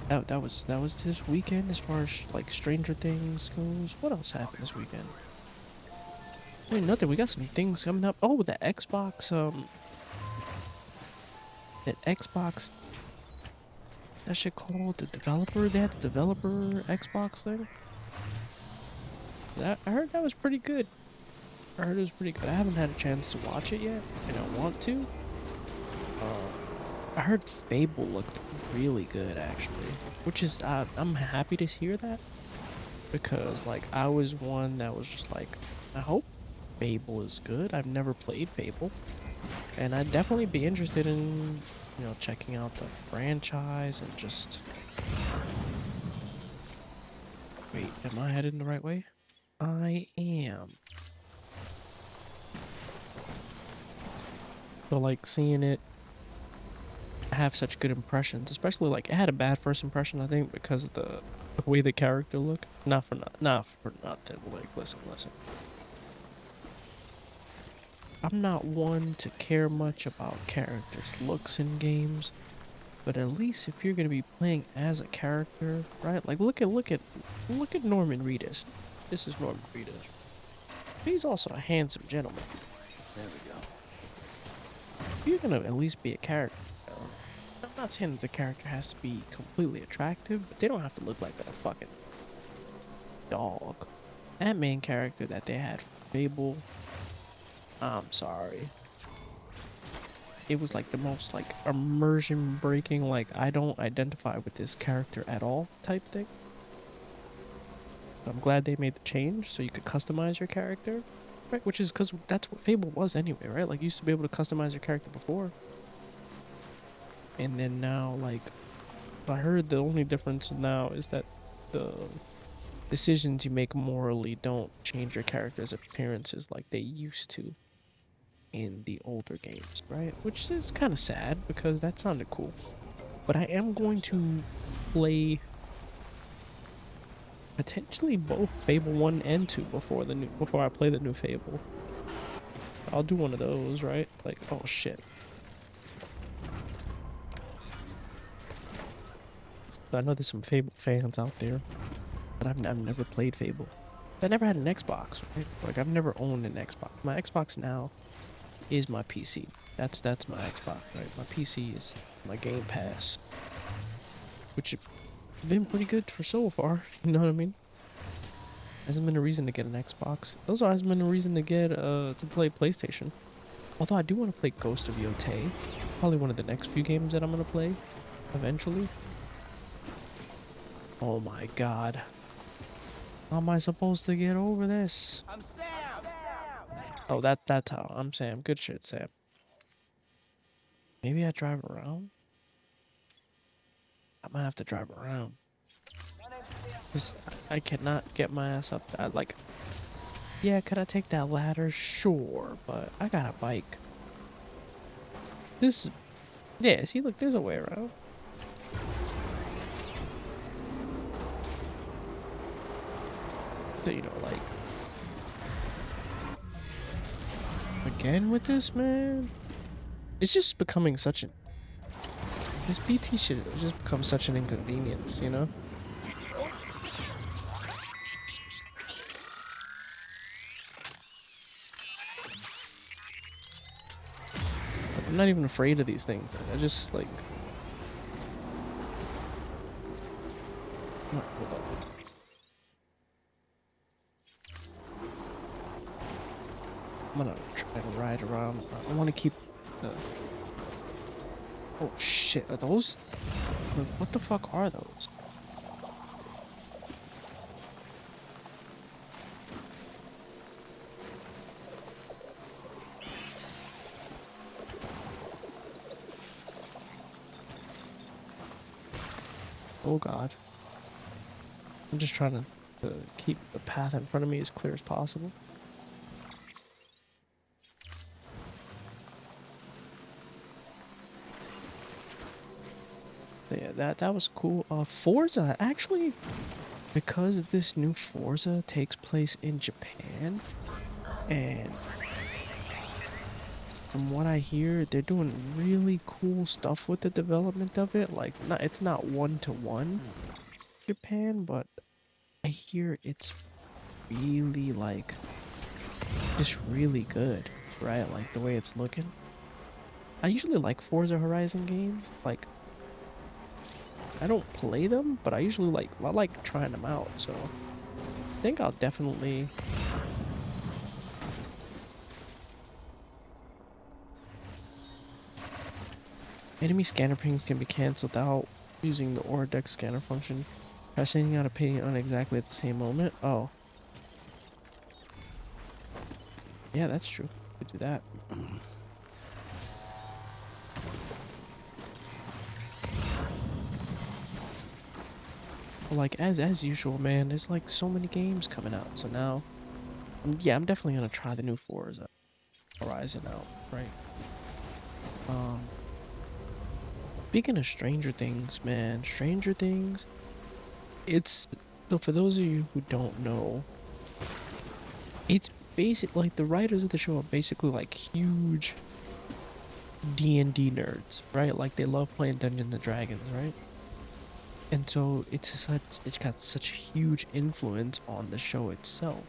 That was this weekend as far as like Stranger Things goes. What else happened this weekend? I mean, nothing. We got some things coming up. Oh, the Xbox that shit called the developer. They had the developer Xbox thing. I heard that was pretty good. I heard it was pretty good. I haven't had a chance to watch it yet, and I want to. I heard Fable looked really good, actually, which is I'm happy to hear that, because like I was one that was just like, I hope Fable is good. I've never played Fable. And I'd definitely be interested in, you know, checking out the franchise and just... Wait, am I headed in the right way? I am. So, like, seeing it have such good impressions, especially, like, it had a bad first impression, I think, because of the way the character looked. Not for nothing. Like, listen. I'm not one to care much about characters' looks in games, but at least if you're gonna be playing as a character, right? Like look at Norman Reedus. This is Norman Reedus. He's also a handsome gentleman. There we go. If you're gonna at least be a character, I'm not saying that the character has to be completely attractive, but they don't have to look like that fucking dog. That main character that they had for Fable, I'm sorry. It was like the most like immersion breaking, like I don't identify with this character at all type thing. But I'm glad they made the change so you could customize your character, right? Which is because that's what Fable was anyway, right? Like you used to be able to customize your character before. And then now, like, I heard the only difference now is that the decisions you make morally don't change your character's appearances like they used to in the older games, right? Which is kind of sad because that sounded cool. But I am going to play potentially both Fable 1 and 2 before I play the new Fable. I'll do one of those, right? Like, oh shit. I know there's some Fable fans out there, but I've never played Fable. I never had an Xbox, right? Like I've never owned an Xbox. My Xbox now is my PC. That's my Xbox, right? My PC is my Game Pass, which has been pretty good for so far. You know what I mean? Hasn't been a reason to get an Xbox. Also hasn't been a reason to get to play PlayStation. Although I do want to play Ghost of Yotei. Probably one of the next few games that I'm gonna play eventually. Oh my god. How am I supposed to get over this? I'm Sam! Oh, that's how. I'm Sam. Good shit, Sam. Maybe I drive around? I might have to drive around. Cause I cannot get my ass up that, like... Yeah, could I take that ladder? Sure, but I got a bike. This... Yeah, see, look, there's a way around. So, you know, like... Again with this, man? It's just becoming such an... This BT shit has just become such an inconvenience, you know? Like, I'm not even afraid of these things. I just, like... Oh, hold on. I'm gonna try to ride around. I want to keep the... Oh shit, are those... What the fuck are those? Oh god. I'm just trying to keep the path in front of me as clear as possible. Yeah, that was cool. Forza, actually, because this new Forza takes place in Japan, and from what I hear, they're doing really cool stuff with the development of it. Like, it's not one-to-one Japan, but I hear it's really, like, just really good, right? Like, the way it's looking. I usually like Forza Horizon games, like, I don't play them, but I usually I like trying them out, so I think I'll definitely... Enemy scanner pings can be cancelled out using the Orodex scanner function. Try sending out a ping on exactly at the same moment. Oh. Yeah, that's true. Could do that. But like as usual, man, there's like so many games coming out. So now, yeah, I'm definitely gonna try the new Forza Horizon out, right? Um, Speaking of Stranger Things, man, Stranger Things, it's so for those of you who don't know, it's basic like the writers of the show are basically like huge D&D nerds, right? Like they love playing Dungeons and Dragons, right? And so it's got such huge influence on the show itself.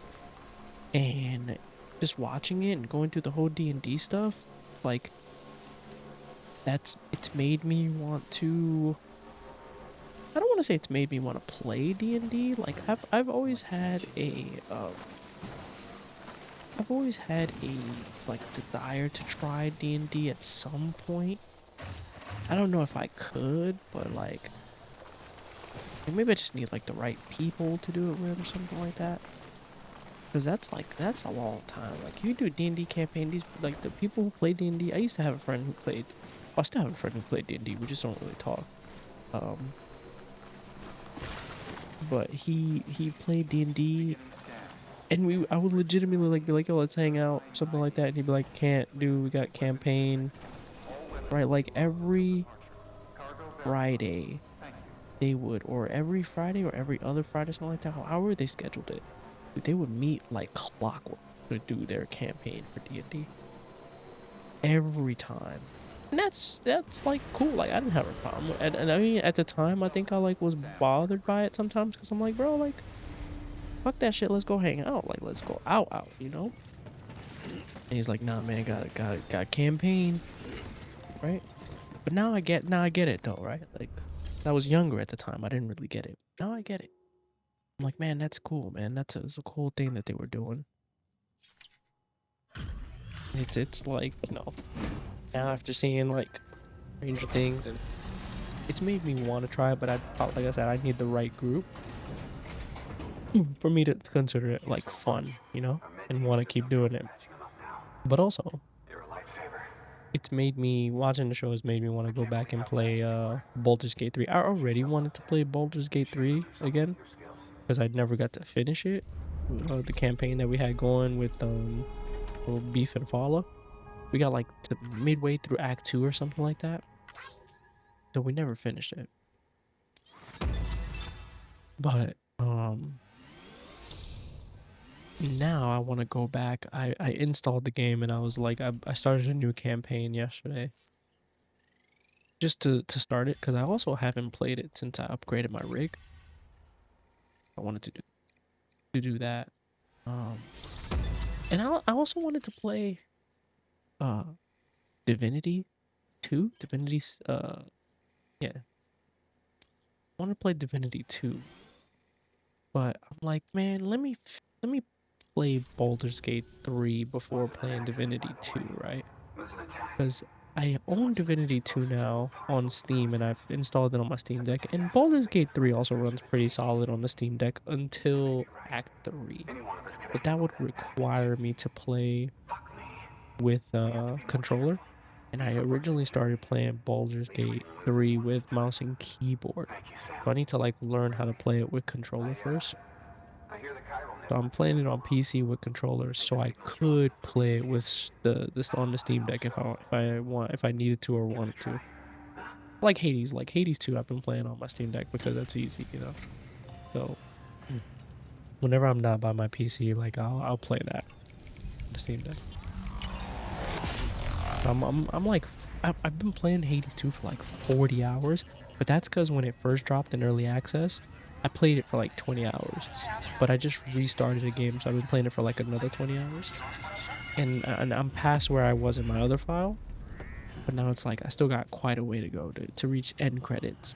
And just watching it and going through the whole D&D stuff, like it's made me want to I don't want to say it's made me want to play D&D. Like I've always had a like desire to try D&D at some point. I don't know if I could, but like maybe I just need like the right people to do it with or something like that. Because that's a long time. Like you do D&D campaign, these like the people who play D&D. I used to have a friend who played. Well, I still have a friend who played D&D. We just don't really talk. But he played D&D, and I would legitimately like be like, yo, let's hang out, something like that. And he'd be like, can't do. We got campaign, right? Like every Friday they would, or every Friday or every other Friday, something like that. However they scheduled it, they would meet like clockwork to do their campaign for D&D every time. And that's like cool. Like I didn't have a problem. And I mean at the time I think I like was bothered by it sometimes because I'm like, bro, like fuck that shit. Let's go hang out. Like let's go out, you know? And he's like, nah man, got campaign, right? But now I get it though, right? Like I was younger at the time. I didn't really get it. Now I get it. I'm like, man, that's cool, man. That's a cool thing that they were doing. It's like, you know, now after seeing like Stranger Things, and it's made me want to try it, but like I said, I need the right group for me to consider it like fun, you know, and want to keep doing it. But also, it's made me watching the show has made me want to go back and play Baldur's Gate 3. I already wanted to play Baldur's Gate 3 again because I'd never got to finish it. The campaign that we had going with Beef and Fala. We got like to midway through Act 2 or something like that. So we never finished it. But now I want to go back. I installed the game and I was like I started a new campaign yesterday. Just to start it, because I also haven't played it since I upgraded my rig. I wanted to do that. And I also wanted to play Divinity 2. Divinity's yeah. I want to play Divinity 2. But I'm like, man, let me play Baldur's Gate 3 before playing Divinity 2, right? Because I own Divinity 2 now on Steam, and I've installed it on my Steam Deck. And Baldur's Gate 3 also runs pretty solid on the Steam Deck until Act 3. But that would require me to play with a controller. And I originally started playing Baldur's Gate 3 with mouse and keyboard. So I need to like learn how to play it with controller first. So I'm playing it on PC with controllers, so I could play it with this on the Steam Deck if I needed to or wanted to. Like Hades 2, I've been playing on my Steam Deck because that's easy, you know. So whenever I'm not by my PC, like I'll play that on the Steam Deck. I'm like I've been playing Hades 2 for like 40 hours, but that's because when it first dropped in early access, I played it for like 20 hours, but I just restarted the game, so I've been playing it for like another 20 hours. And I'm past where I was in my other file, but now it's like I still got quite a way to go to reach end credits.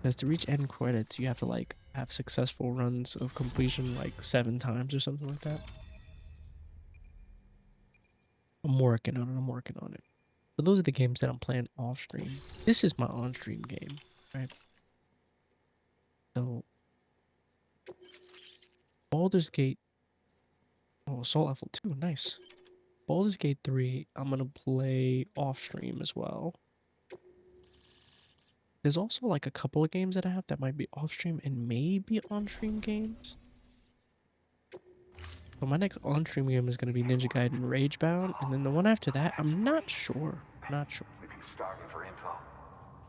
Because to reach end credits, you have to like have successful runs of completion like 7 times or something like that. I'm working on it. So those are the games that I'm playing off stream. This is my on stream game, right? So Baldur's Gate Oh, Soul Level 2, nice. Baldur's Gate 3, I'm gonna play off stream as well. There's also like a couple of games that I have that might be off stream and maybe on stream games. So my next on stream game is gonna be Ninja Gaiden Ragebound, and then the one after that, I'm not sure. Not sure. We've been starving for info.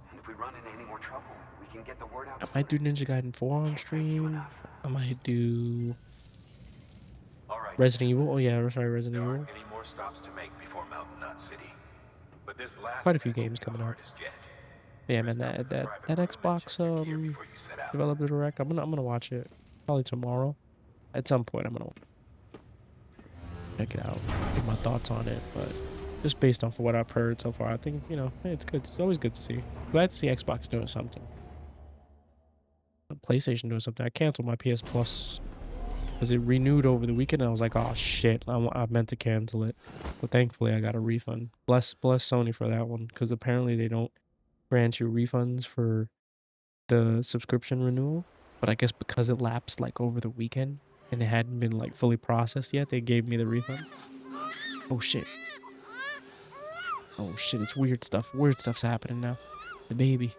And if we run into any more trouble, we can get the word out. I might do Ninja Gaiden 4 on stream. I might do All right. Resident Evil. Oh yeah, sorry, Resident There Evil. aren't any more stops to make before Mountain Knot City. But this last Quite a few event will games be the coming out. hardest yet. Yeah, man, that Xbox Developer Direct, I'm gonna watch it probably tomorrow. At some point, I'm gonna check it out, get my thoughts on it. But just based off of what I've heard so far, I think, you know, hey, it's good. It's always good to see. Glad to see Xbox doing something. PlayStation doing something. I canceled my PS Plus because it renewed over the weekend. And I was like, oh shit, I meant to cancel it. But thankfully, I got a refund. Bless Sony for that one, because apparently they don't grant you refunds for the subscription renewal. But I guess because it lapsed like over the weekend and it hadn't been like fully processed yet, they gave me the refund. Oh shit. Oh shit, it's weird stuff. Weird stuff's happening now. The baby.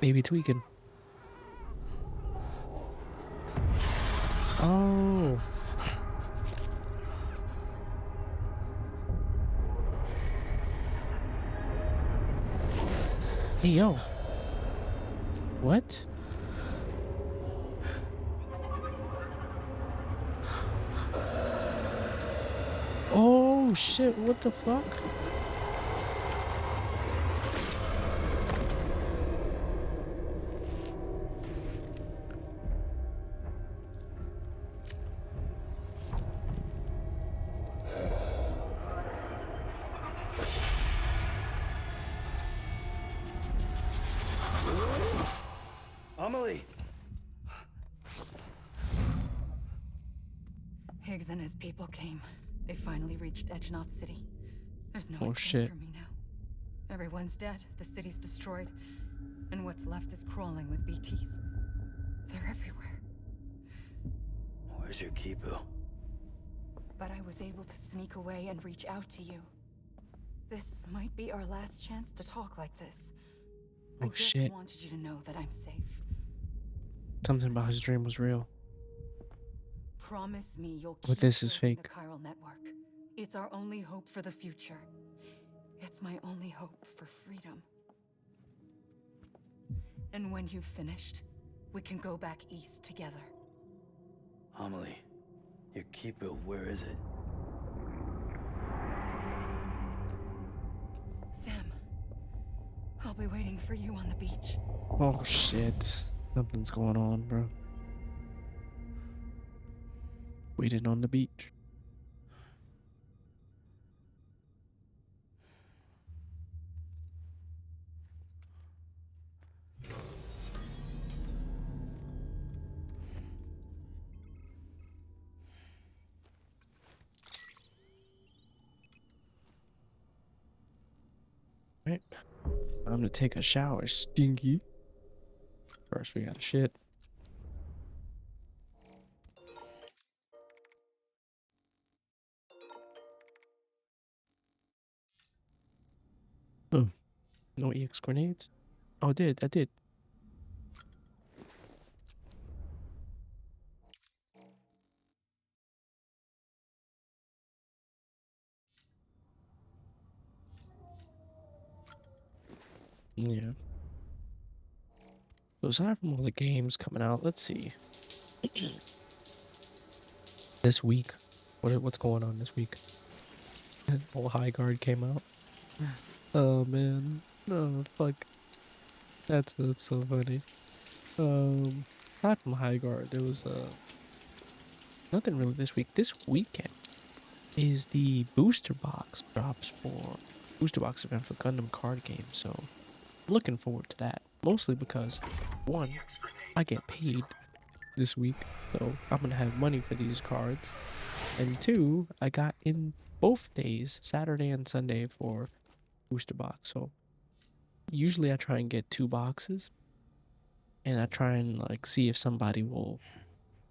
Baby tweaking. Oh. Hey, yo. What? Oh, shit. What the fuck? Amelie! Higgs and his people came. They finally reached Knot City. There's no escape shit. for me now. Everyone's dead, the city's destroyed, and what's left is crawling with BTs. They're everywhere. Where's your Kipu? But I was able to sneak away and reach out to you. This might be our last chance to talk like this. I Oh, just shit. wanted you to know that I'm safe. Something about his dream was real. Promise me you'll But keep this is serving fake. the chiral network. It's our only hope for the future. It's my only hope for freedom. And when you've finished, we can go back east together. Amelie, your Kipu, where is it? Sam, I'll be waiting for you on the beach. Oh, shit. Something's going on, bro. Waiting on the beach. Right. I'm gonna take a shower, stinky. First, we gotta shit. Oh, no EX grenades? Oh, I did. Yeah. So aside from all the games coming out, let's see. This week, what's going on this week? Old High Guard came out. Oh man, oh fuck, that's so funny. Aside from High Guard, there was nothing really this week. This weekend is the booster box drops for booster box event for Gundam card game, so I'm looking forward to that. Mostly because, one, I get paid this week, so I'm gonna have money for these cards. And two, I got in both days, Saturday and Sunday, for booster box. So usually I try and get 2 boxes, and I try and like see if somebody will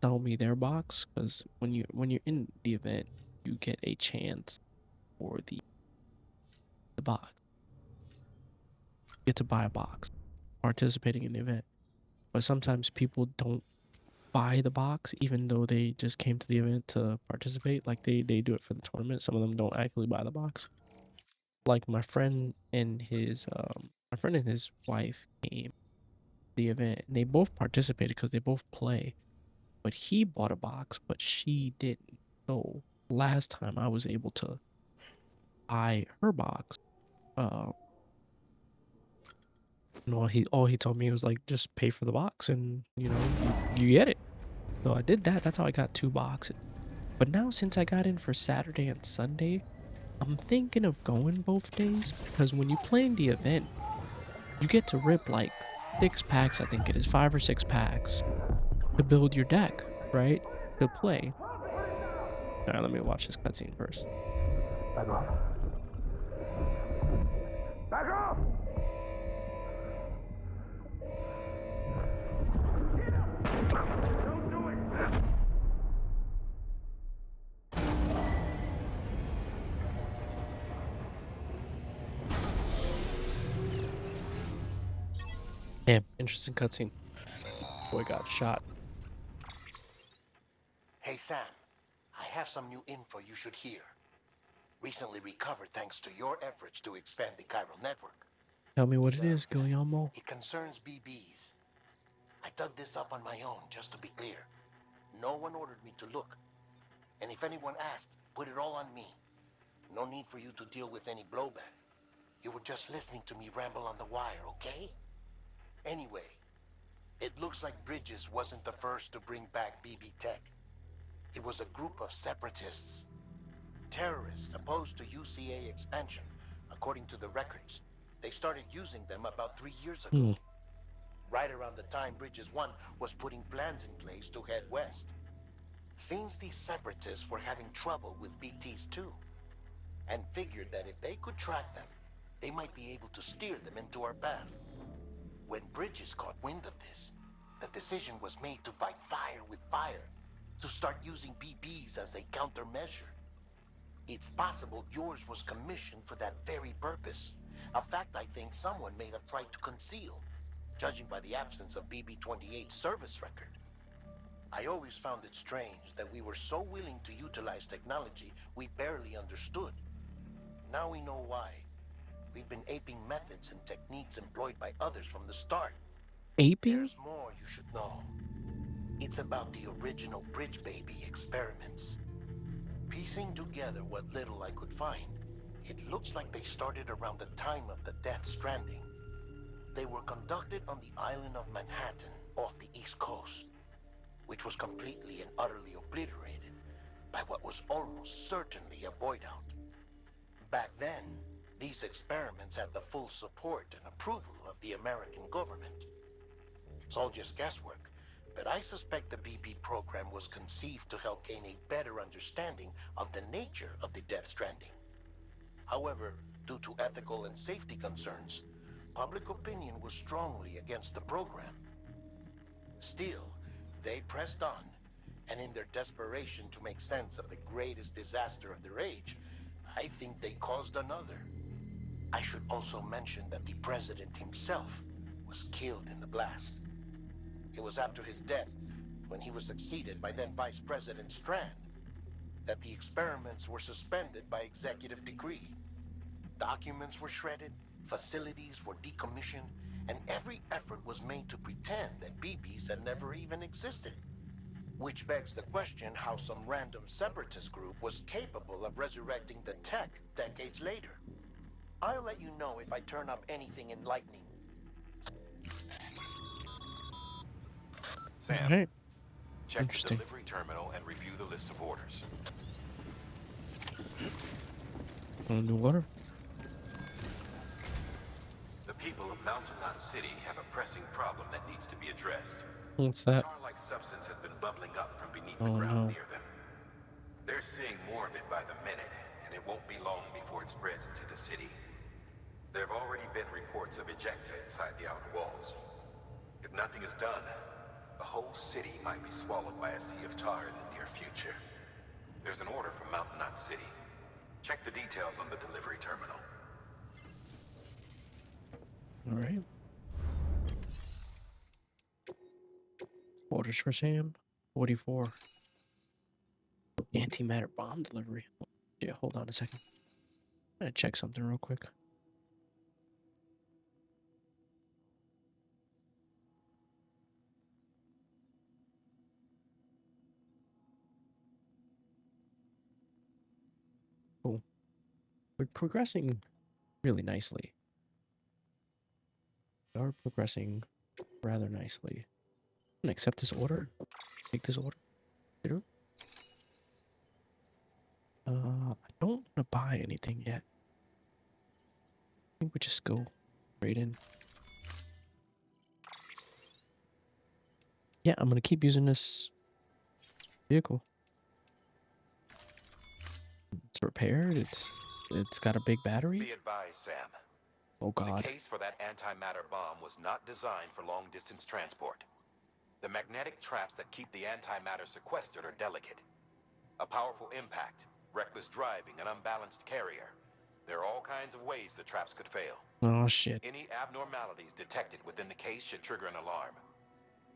sell me their box, because when you're in the event, you get a chance for the box. You get to buy a box participating in the event. But sometimes people don't buy the box even though they just came to the event to participate. Like they do it for the tournament. Some of them don't actually buy the box. Like my friend and his wife came to the event, and they both participated because they both play. But he bought a box, but she didn't. So last time I was able to buy her box. All he told me was like, just pay for the box and you get it. So I did that. That's how I got 2 boxes. But now since I got in for Saturday and Sunday, I'm thinking of going both days, because when you play in the event, you get to rip like 6 packs, I think it is 5 or 6 packs to build your deck, right? To play. All right, let me watch this cutscene first. Back off. Back off! Don't do it! Damn, interesting cutscene. Boy got shot. Hey Sam, I have some new info you should hear. Recently recovered thanks to your efforts to expand the chiral network. Tell me what it is, Guillermo. It concerns BBs. I dug this up on my own, just to be clear. No one ordered me to look. And if anyone asked, put it all on me. No need for you to deal with any blowback. You were just listening to me ramble on the wire, okay? Anyway, it looks like Bridges wasn't the first to bring back BB tech. It was a group of separatists. Terrorists opposed to UCA expansion, according to the records. They started using them about 3 years ago. Right around the time Bridges 1 was putting plans in place to head west. Seems these separatists were having trouble with BTs too, and figured that if they could track them, they might be able to steer them into our path. When Bridges caught wind of this, the decision was made to fight fire with fire, to start using BBs as a countermeasure. It's possible yours was commissioned for that very purpose, a fact I think someone may have tried to conceal, judging by the absence of BB-28's service record. I always found it strange that we were so willing to utilize technology we barely understood. Now we know why. We've been aping methods and techniques employed by others from the start. Aping? There's more you should know. It's about the original Bridge Baby experiments. Piecing together what little I could find, it looks like they started around the time of the Death Stranding. They were conducted on the island of Manhattan off the East Coast, which was completely and utterly obliterated by what was almost certainly a void out. Back then, these experiments had the full support and approval of the American government. It's all just guesswork, but I suspect the BB program was conceived to help gain a better understanding of the nature of the Death Stranding. However, due to ethical and safety concerns, public opinion was strongly against the program. Still, they pressed on, and in their desperation to make sense of the greatest disaster of their age, I think they caused another. I should also mention that the president himself was killed in the blast. It was after his death, when he was succeeded by then Vice President Strand, that the experiments were suspended by executive decree. Documents were shredded, facilities were decommissioned, and every effort was made to pretend that BBs had never even existed. Which begs the question how some random separatist group was capable of resurrecting the tech decades later. I'll let you know if I turn up anything enlightening. Sam, Okay. check the Interesting. delivery terminal and review the list of orders. Want new water? The people of Mountain Knot City have a pressing problem that needs to be addressed. What's that? Tar-like substance has been bubbling up from beneath Oh, the ground no. near them. They're seeing more of it by the minute, and it won't be long before it spreads into the city. There have already been reports of ejecta inside the outer walls. If nothing is done, The whole city might be swallowed by a sea of tar in the near future. There's an order from Mountain Knot City. Check the details on the delivery terminal. All right. Orders for Sam. 44. Antimatter bomb delivery. Yeah, hold on a second. I'm gonna check something real quick. Cool. We're progressing really nicely. We are progressing rather nicely. I'm gonna accept this order. Take this order. Through. I don't want to buy anything yet. I think we just go straight in. Yeah, I'm gonna keep using this vehicle. It's repaired. It's got a big battery. Be advised, Sam. Oh God. The case for that antimatter bomb was not designed for long-distance transport. The magnetic traps that keep the antimatter sequestered are delicate. A powerful impact, reckless driving, an unbalanced carrier. There are all kinds of ways the traps could fail. Oh shit. Any abnormalities detected within the case should trigger an alarm.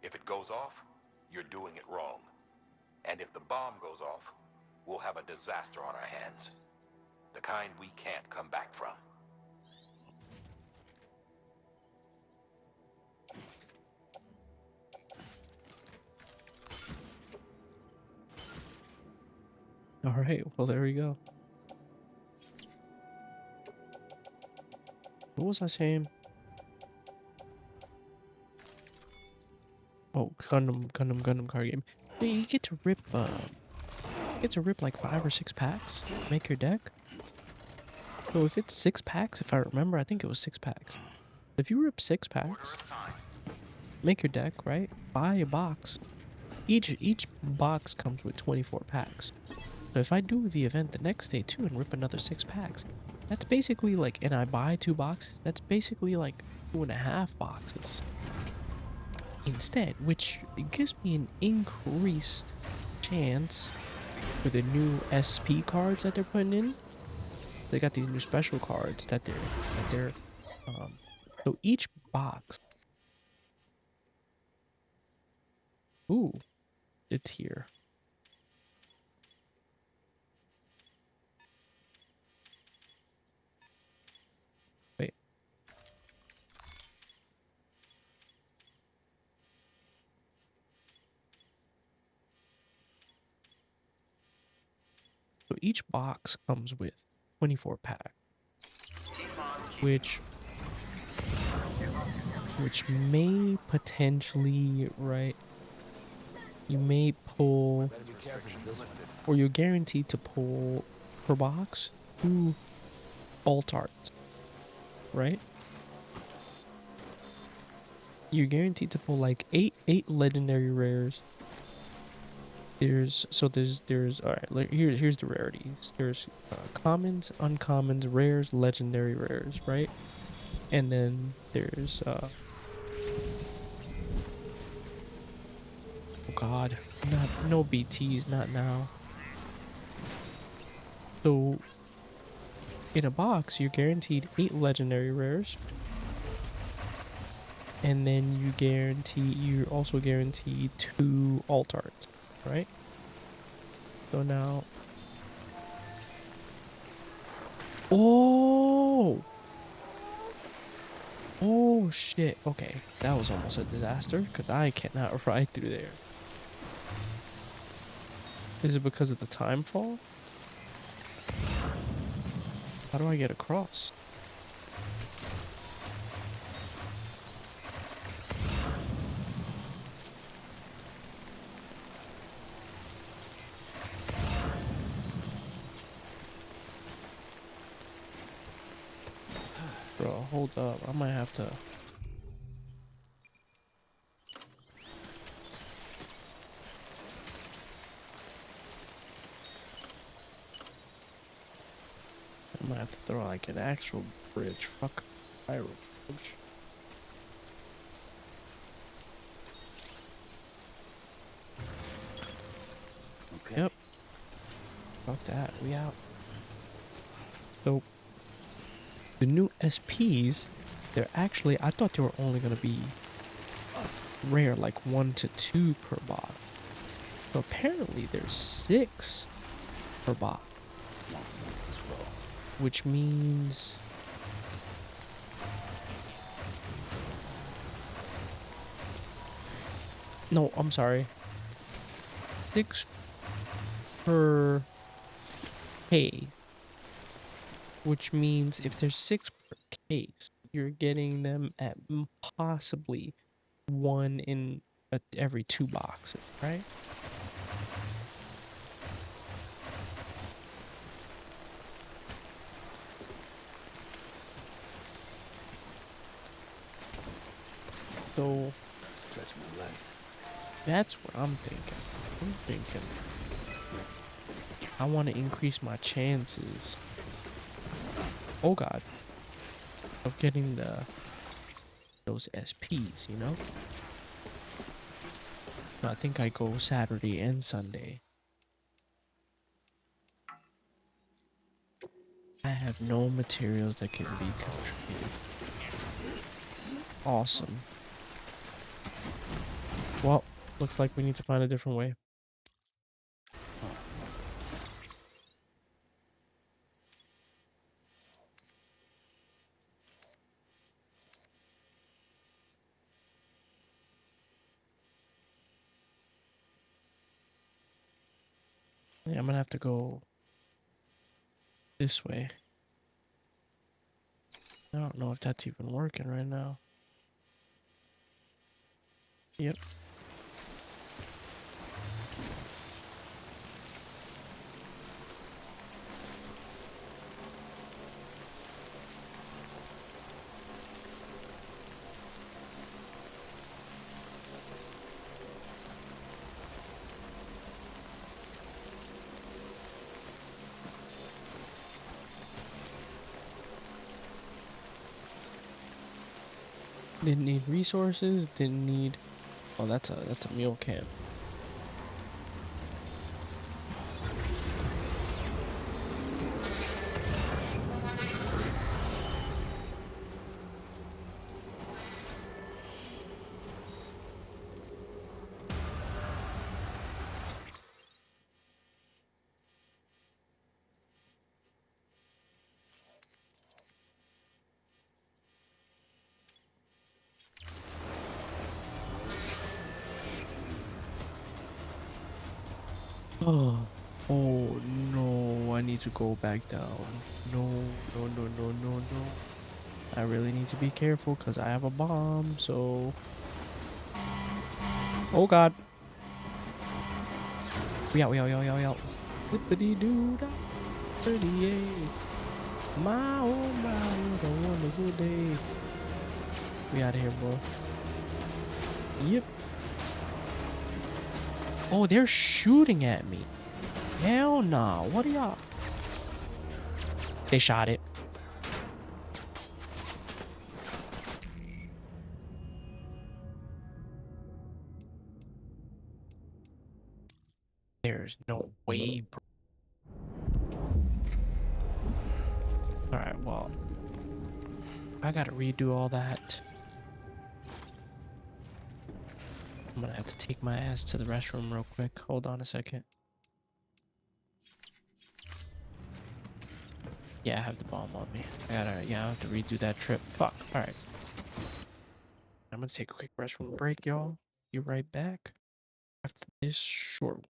If it goes off, you're doing it wrong. And if the bomb goes off, we'll have a disaster on our hands. The kind we can't come back from. All right. Well, there we go. What was I saying? Oh, Gundam card game. Yeah, you get to rip. Like 5 or 6 packs. Make your deck. So if it's 6 packs, if I remember, I think it was 6 packs. If you rip 6 packs, make your deck, right? Buy a box. Each box comes with 24 packs. So if I do the event the next day too and rip another 6 packs, that's basically like, and I buy 2 boxes, that's basically like 2.5 boxes instead, which gives me an increased chance for the new SP cards that they're putting in. They got these new special cards that they're so each box. Ooh, it's here. Wait. So each box comes with 24 pack, which may potentially, right? You may pull, or you're guaranteed to pull per box 2 alt arts, right? You're guaranteed to pull like 8 legendary rares. There's all right. Here's the rarities. There's commons, uncommons, rares, legendary rares, right? And then there's oh God, no BTs, not now. So in a box, you're guaranteed 8 legendary rares, and then you're also guaranteed 2 alt arts, right? So now, oh shit. Okay, that was almost a disaster because I cannot ride through there. Is it because of the time fall? How do I get across? Bro, hold up. I might have to... I might have to throw like an actual bridge. Fuck. Bridge. Fuck that. We out. So the new SPs, they're actually, I thought they were only gonna be rare, like 1 to 2 per box. So apparently there's 6 per box. Which means no, I'm sorry. 6 per case. Which means if there's 6 per case, you're getting them at possibly 1 in every 2 boxes, right? So Stretch my legs. that's what I'm thinking. I'm thinking I want to increase my chances. Oh God, of getting those SPs, you know? So I think I go Saturday and Sunday. I have no materials that can be contributed. Awesome. Well, looks like we need to find a different way. Yeah, I'm gonna have to go this way. I don't know if that's even working right now. Yep. Didn't need resources, didn't need... Oh, that's a meal camp. Oh, oh no, I need to go back down. No, no, no, no, no, no. I really need to be careful because I have a bomb, so... Oh God. We out, we out, we out, we out, we out. Slippity-doo-dah, 38. My, oh my, what a wonderful day. We out of here, bro. Yep. Oh, they're shooting at me. Hell nah. What are y'all? They shot it. There's no way, bro. Alright, well. I gotta redo all that. I'm gonna have to take my ass to the restroom real quick. Hold on a second. Yeah, I have the bomb on me. I have to redo that trip. Fuck. Alright. I'm gonna take a quick restroom break, y'all. Be right back after this short.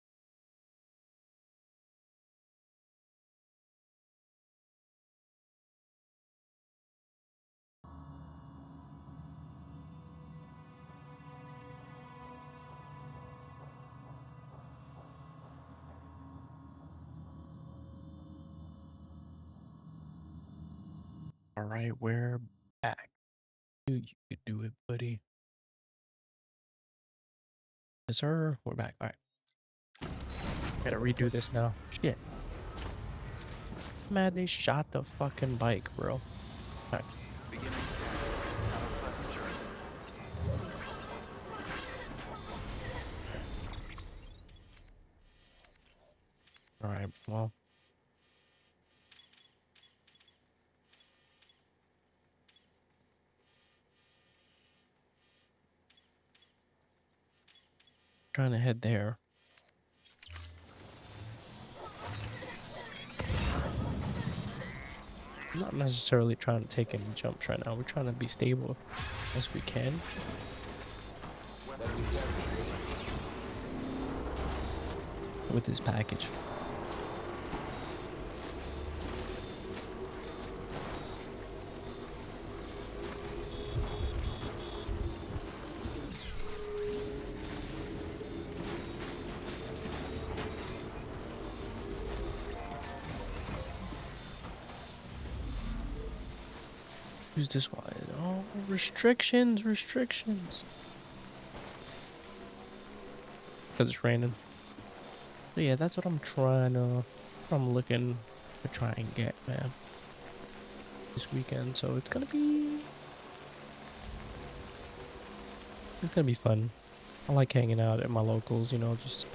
Alright, we're back. You could do it, buddy. Yes, sir. We're back. Alright. Gotta redo this now. Shit. Man, they shot the fucking bike, bro. Alright. Alright, well. trying to head there. I'm not necessarily trying to take any jumps right now. We're trying to be stable as we can. With this package. Who's this one? Oh, restrictions. Because it's raining. So yeah, that's what I'm looking to try and get, man. This weekend. So it's gonna be fun. I like hanging out at my locals, you know, just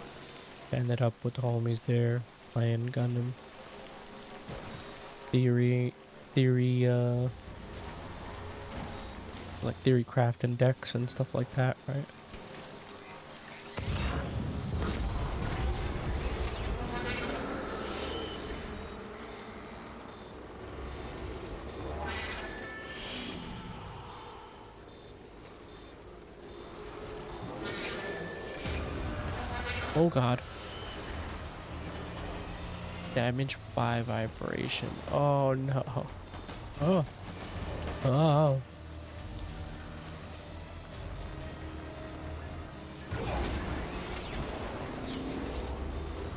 banding it up with the homies there, playing Gundam. Theory, like theory crafting decks and stuff like that, right? Oh god. Damage by vibration. Oh no. Oh. Oh.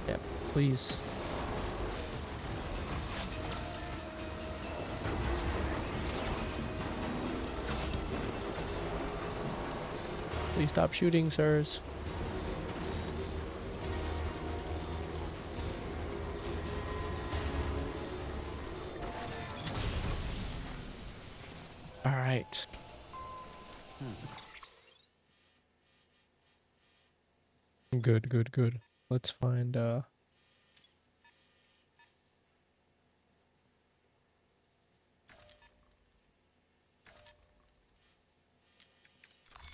Yeah, please. Please stop shooting, sirs. All right. Good. Let's find there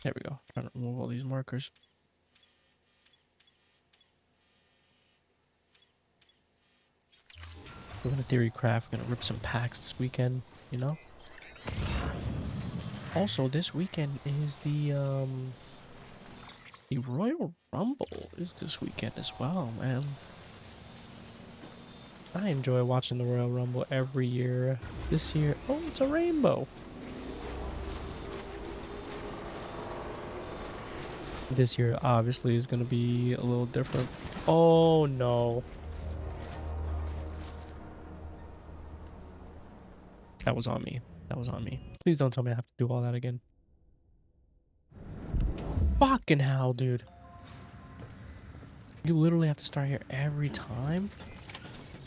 we go. Trying to remove all these markers. We're gonna theory craft, gonna rip some packs this weekend, you know? Also, this weekend is the Royal Rumble is this weekend as well, man. I enjoy watching the Royal Rumble every year. This year, oh, it's a rainbow. This year, obviously, is going to be a little different. Oh, no. That was on me. Please don't tell me I have to do all that again. Fucking hell, dude. You literally have to start here every time?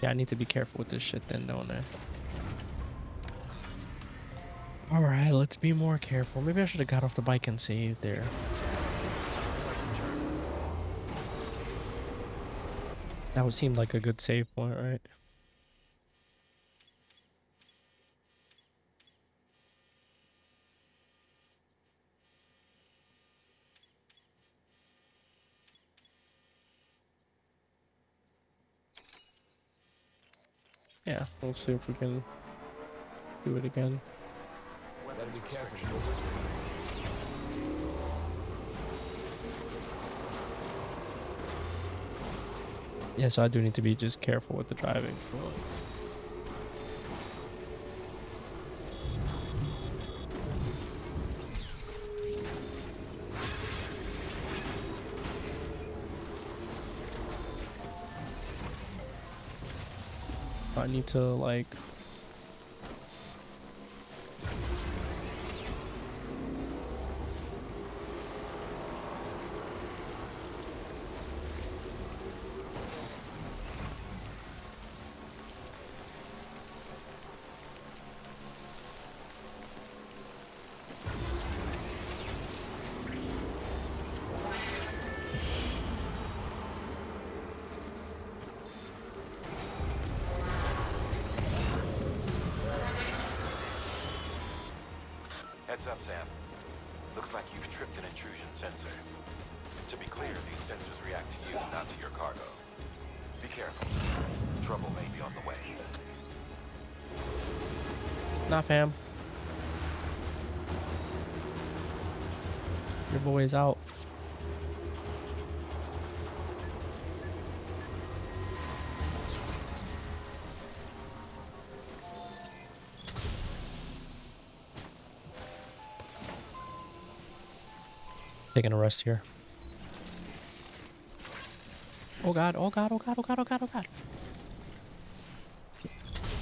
Yeah, I need to be careful with this shit then, don't I? Alright, let's be more careful. Maybe I should have got off the bike and saved there. That would seem like a good save point, right? Yeah, we'll see if we can do it again. Yeah, so I do need to be just careful with the driving. I need to like Heads up, Sam. Looks like you've tripped an intrusion sensor. To be clear, these sensors react to you, not to your cargo. Be careful. Trouble may be on the way. Nah, fam. Your boy's out. Taking a rest here. Oh god, oh god, oh god, oh god, oh god, oh god.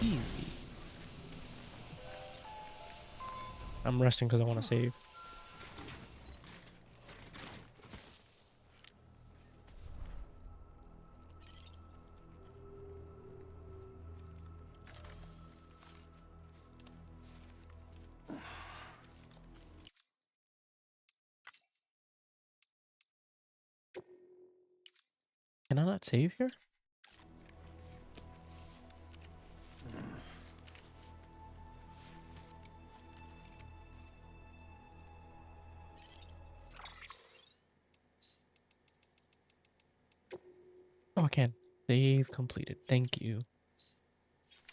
Easy. I'm resting because I want to save. Can I not save here? Oh, I can. Save completed. Thank you.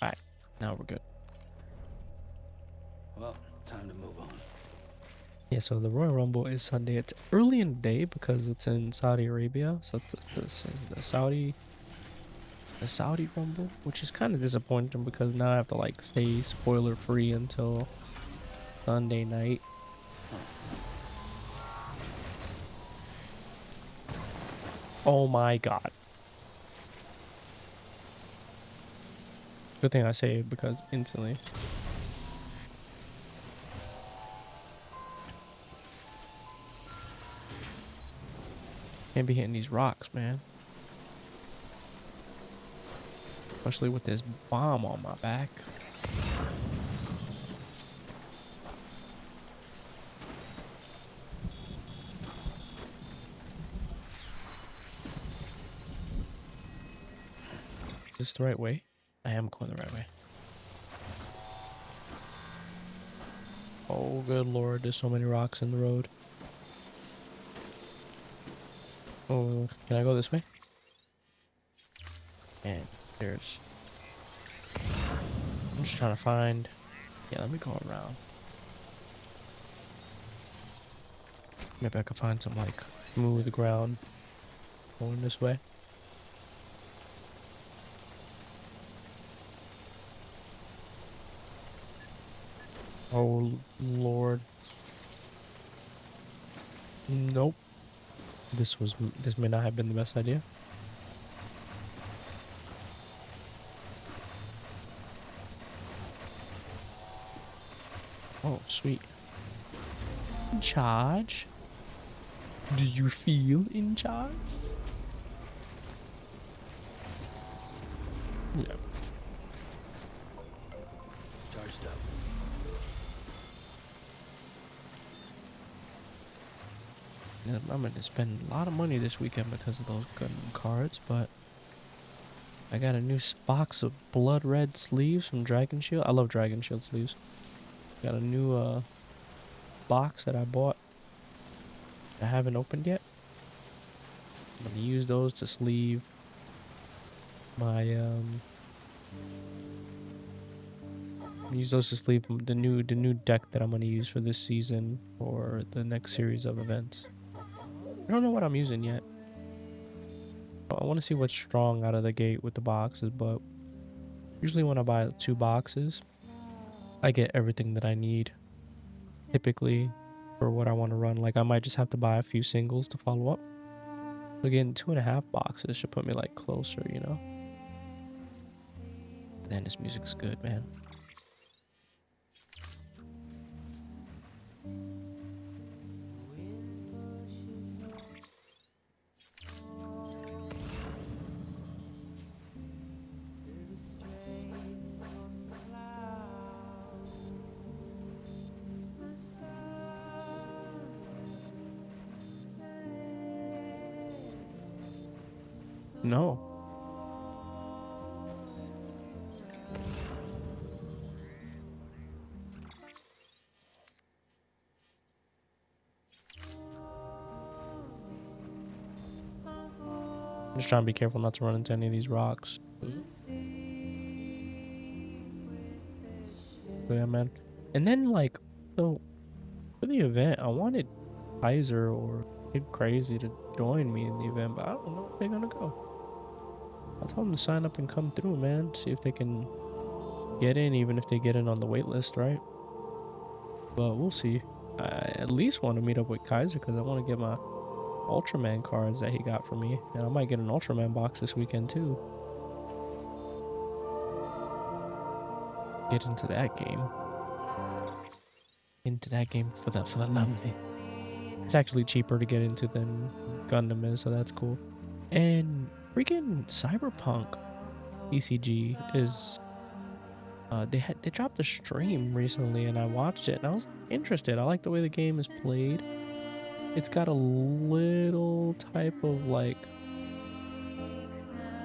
Alright, now we're good. Well, time to move on. Yeah, so the Royal Rumble is Sunday. It's early in the day because it's in Saudi Arabia. So it's the Saudi Rumble, which is kind of disappointing because now I have to like stay spoiler free until Sunday night. Oh my god. Good thing I saved because instantly. Can't be hitting these rocks, man. Especially with this bomb on my back. Is this the right way? I am going the right way. Oh, good lord, there's so many rocks in the road. Oh, can I go this way? And there's... I'm just trying to find... Yeah, let me go around. Maybe I could find some, like, smooth ground going this way. Oh, lord. Nope. This may not have been the best idea. Oh, sweet. In charge? Do you feel in charge? Yeah. Charged up. Yeah, I'm going to spend a lot of money this weekend because of those gun cards, but I got a new box of blood red sleeves from Dragon Shield. I love Dragon Shield sleeves. Got a new box that I bought. I haven't opened yet. I'm gonna use those to sleeve my use those to sleeve the new deck that I'm gonna use for this season or the next series of events. I don't know what I'm using yet. I want to see what's strong out of the gate with the boxes, but usually when I buy 2 boxes, I get everything that I need. Typically, for what I want to run, like I might just have to buy a few singles to follow up. So getting 2.5 boxes should put me like closer, you know. Man, this music's good, man. No. Just trying to be careful not to run into any of these rocks. So yeah, man. And then like, so for the event, I wanted Kaiser or Kid Crazy to join me in the event, but I don't know if they're gonna go. I told them to sign up and come through, man. See if they can get in, even if they get in on the wait list, right? But we'll see. I at least want to meet up with Kaiser because I want to get my Ultraman cards that he got for me. And I might get an Ultraman box this weekend too. Get into that game. Into that game for the love of it. It's actually cheaper to get into than Gundam is, so that's cool. And freaking Cyberpunk ECG is they dropped a stream recently and I watched it and I was interested. I like the way the game is played. It's got a little type of like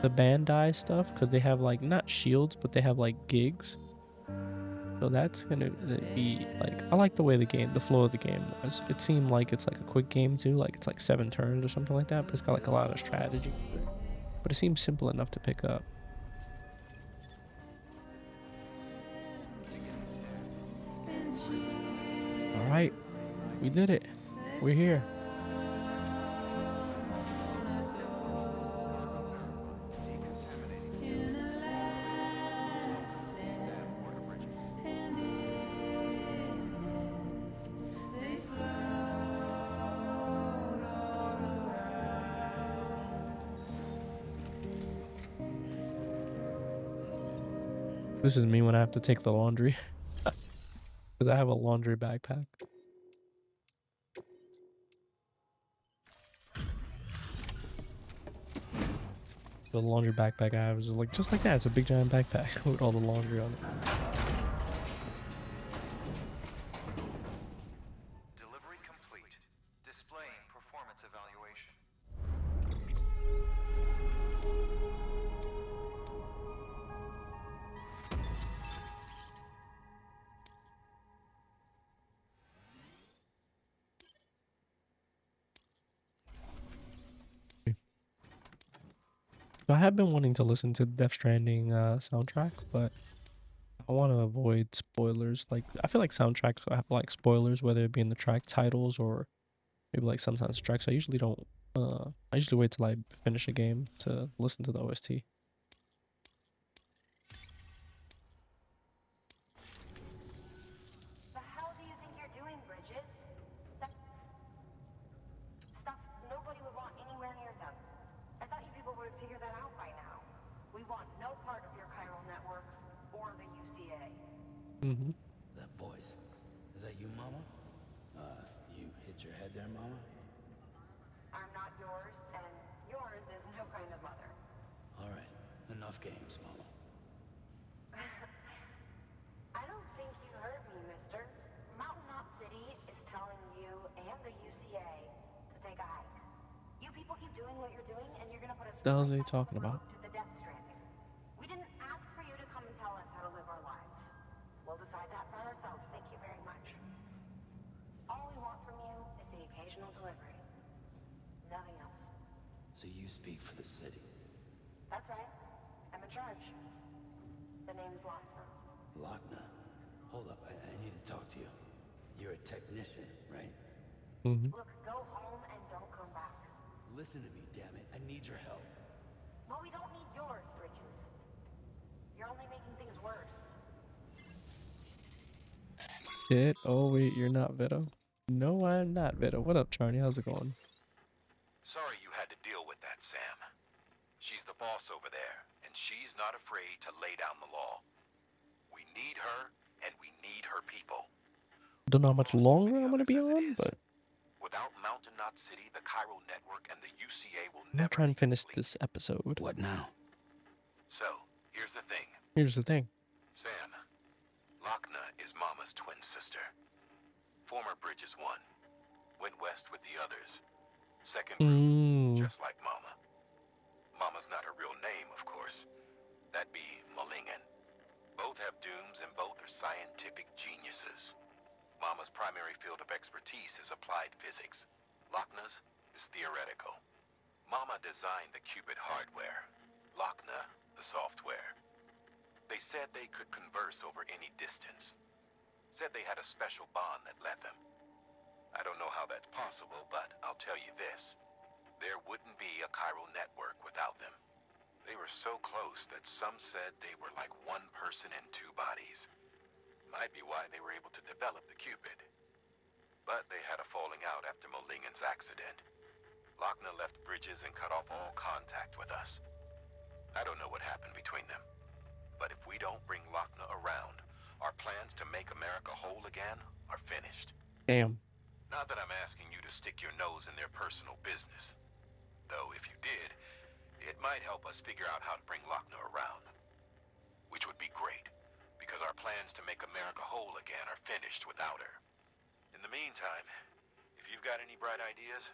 the Bandai stuff because they have like not shields but they have like gigs. So that's gonna be like, I like the way the flow of the game was. It seemed like it's like a quick game too, like it's like 7 turns or something like that, but it's got like a lot of strategy. But it seems simple enough to pick up. All right, we did it. We're here. This is me when I have to take the laundry. Because I have a laundry backpack. The laundry backpack I have is like just like that. It's a big giant backpack with all the laundry on it. Delivery complete. Displaying performance evaluation. So I have been wanting to listen to the Death Stranding soundtrack, but I want to avoid spoilers. Like, I feel like soundtracks have like spoilers, whether it be in the track titles or maybe like sometimes tracks. I usually don't. I usually wait till I finish a game to listen to the OST. The hell do you think you're doing, Bridges? That stuff nobody would want anywhere near them. I thought you people would figure that out by now. We want no part of your chiral network or the UCA. Mm-hmm. That voice. Is that you, Mama? You hit your head there, Mama? I'm not yours, and yours is no kind of mother. Alright, enough games, Mama. I don't think you heard me, mister. Mountain Knot City is telling you and the UCA to take a hike. You people keep doing what you're doing, and you're gonna put us What the hell is he right back on talking the road about? to the Death Stranding. We didn't ask for you to come and tell us how to live our lives. We'll decide that for ourselves, thank you very much. All we want from you is the occasional delivery. Nothing else. So you speak for the city. That's right. I'm in charge. The name's Lochner. Lochner. Hold up, I need to talk to you. You're a technician, right? Mm-hmm. Look, go home and don't come back. Listen to me, damn it. I need your help. Well, we don't need yours, Bridges. You're only making things worse. Shit. Oh wait, you're not Vito. No, I'm not Vito. What up, Charlie? How's it going? Sorry you had to deal with that, Sam. She's the boss over there, and she's not afraid to lay down the law. We need her, and we need her people. Don't know how much Lost too longer many I'm gonna be others as it on, is. but Without Mountain Knot City, the chiral network and the UCA will I'm gonna never try and be finish complete. this episode. What now? So, here's the thing. Here's the thing. Sam, Lochner is Mama's twin sister. Former Bridges 1. Went west with the others. Second group, just like Mama. Mama's not her real name, of course. That'd be Malingen. Both have dooms and both are scientific geniuses. Mama's primary field of expertise is applied physics. Lochner's is theoretical. Mama designed the Cupid hardware, Lochna the software. They said they could converse over any distance. Said they had a special bond that led them. I don't know how that's possible, but I'll tell you this. There wouldn't be a chiral network without them. They were so close that some said they were like one person in two bodies. Might be why they were able to develop the Cupid. But they had a falling out after Molingen's accident. Lochna left bridges and cut off all contact with us. I don't know what happened between them. But if we don't bring Lochna around, our plans to make America whole again are finished. Damn. Not that I'm asking you to stick your nose in their personal business. Though if you did, it might help us figure out how to bring Lochna around. Which would be great, because our plans to make America whole again are finished without her. In the meantime, if you've got any bright ideas,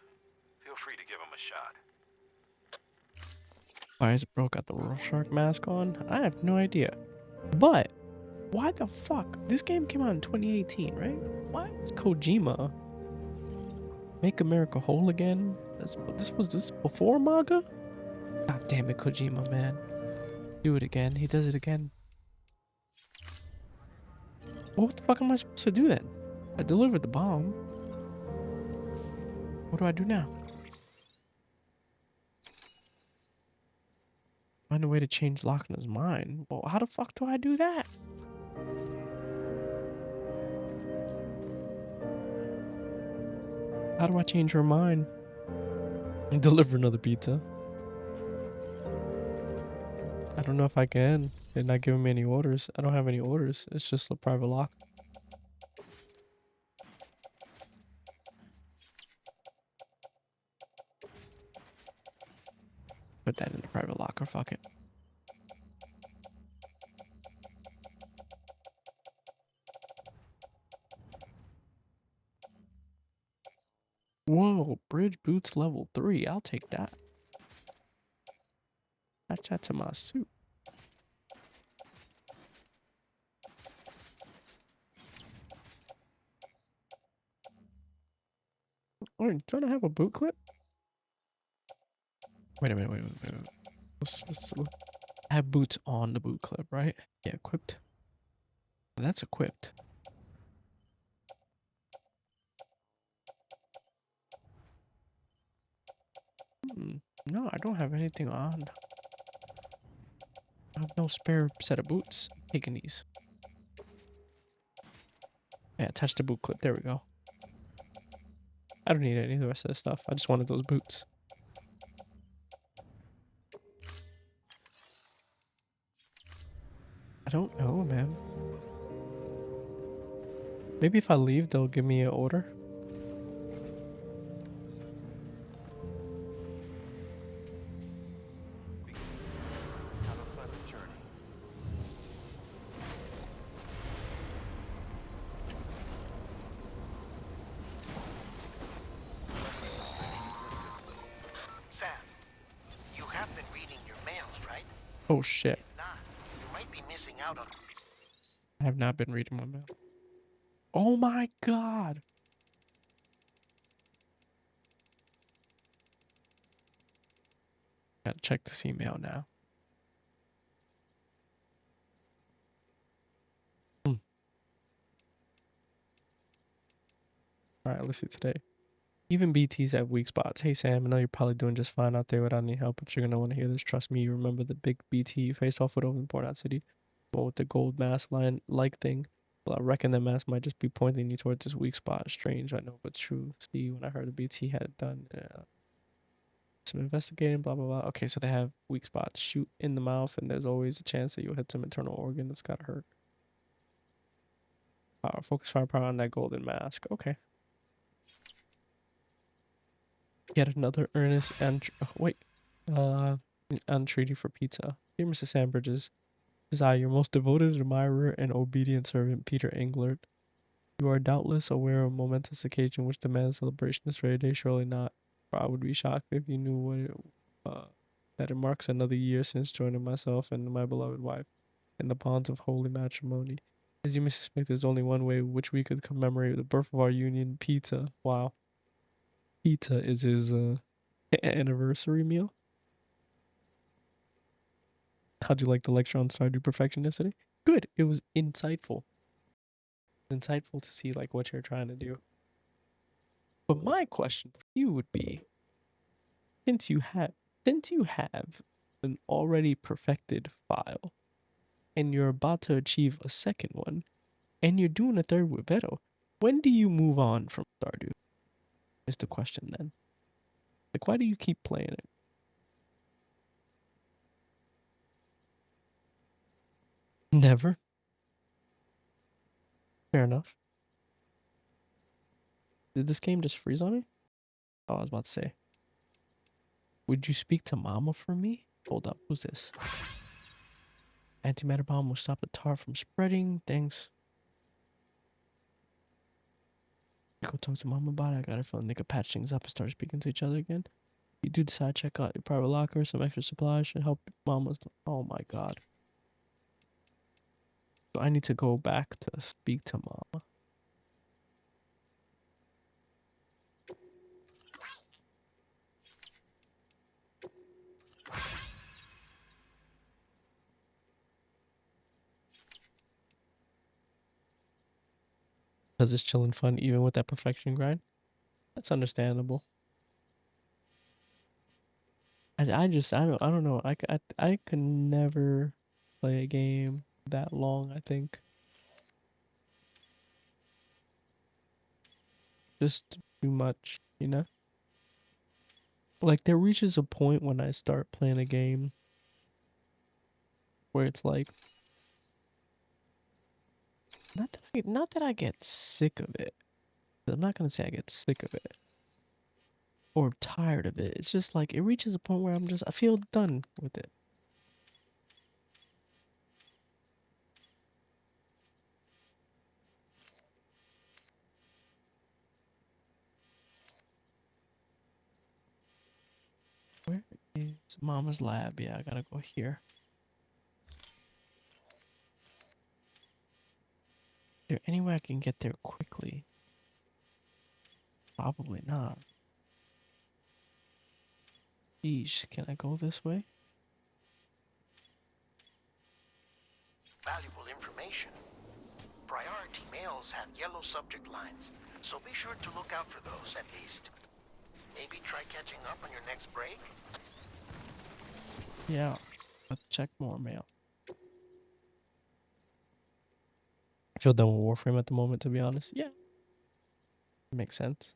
feel free to give them a shot. Why is bro got the Rorschach mask on? I have no idea. But why the fuck? This game came out in 2018, right? Why is Kojima Make America Whole Again? This was before MAGA? God damn it, Kojima, man. Do it again. He does it again. Well, what the fuck am I supposed to do then? I delivered the bomb. What do I do now? Find a way to change Lochna's mind. Well, how the fuck do I do that? How do I change her mind? Deliver another pizza. I don't know if I can. They're not giving me any orders. I don't have any orders. It's just a private lock. Put that in the private locker. Fuck it. Whoa, bridge boots level 3. I'll take that. Attach that to my suit. Oh, don't I have a boot clip? Wait a minute, wait. I have boots on the boot clip, right? Yeah, equipped. That's equipped. No, I don't have anything on. I have no spare set of boots. Taking these. Yeah, attach the boot clip. There we go. I don't need any of the rest of this stuff. I just wanted those boots. I don't know, man. Maybe if I leave, they'll give me an order. Have a pleasant journey. Sam, you have been reading your mails, right? Oh shit. If not, you might be missing out on... I have not been reading my mail. Oh my god. Gotta check this email now. Alright, let's see today. Even BTs have weak spots. Hey Sam, I know you're probably doing just fine out there without any help, but you're gonna want to hear this. Trust me, you remember the big BT you faced off with over in Port City? Well, with the gold mask line like thing. Well, I reckon that mask might just be pointing you towards this weak spot. Strange, I know, but true. See, when I heard the BT had it done, some investigating, blah blah blah. Okay, so they have weak spots. Shoot in the mouth, and there's always a chance that you'll hit some internal organ that's got hurt. Focus firepower on that golden mask. Okay. Yet another earnest entreaty for pizza. Dear Mrs. Sandbridges, is I, your most devoted admirer and obedient servant, Peter Englert. You are doubtless aware of a momentous occasion which demands celebration this very day. Surely not, for I would be shocked if you knew that it marks another year since joining myself and my beloved wife in the bonds of holy matrimony. As you may suspect, there's only one way which we could commemorate the birth of our union: pizza. Wow. Pizza is his Anniversary meal. How'd you like the lecture on Stardew Perfection yesterday? Good. It was insightful. Insightful to see like what you're trying to do. But my question for you would be, since you have an already perfected file and you're about to achieve a second one and you're doing a third with Beto, when do you move on from Stardew? Is the question then. Like, why do you keep playing it? Never. Fair enough. Did this game just freeze on me? Oh, I was about to say. Would you speak to Mama for me? Hold up, who's this? Antimatter bomb will stop the tar from spreading. Thanks. Go talk to Mama about it. I got a feeling they could patch things up and start speaking to each other again. You do decide to check out your private locker. Some extra supplies should help Mama's. Oh my god. So I need to go back to speak to Mama. Because it's chill and fun even with that perfection grind. That's understandable. I don't know. I could never play a game that long, I think. Just too much, you know? Like there reaches a point when I start playing a game where it's like not that I get sick of it. I'm not gonna say I get sick of it or tired of it. It's just like it reaches a point where I feel done with it. Where is Mama's lab? Yeah, I gotta go here. Is there any way I can get there quickly? Probably not. Yeesh, can I go this way? Valuable information. Priority mails have yellow subject lines, so be sure to look out for those at least. Maybe try catching up on your next break? Yeah, let's check more mail. I feel done with Warframe at the moment, to be honest. Yeah, makes sense.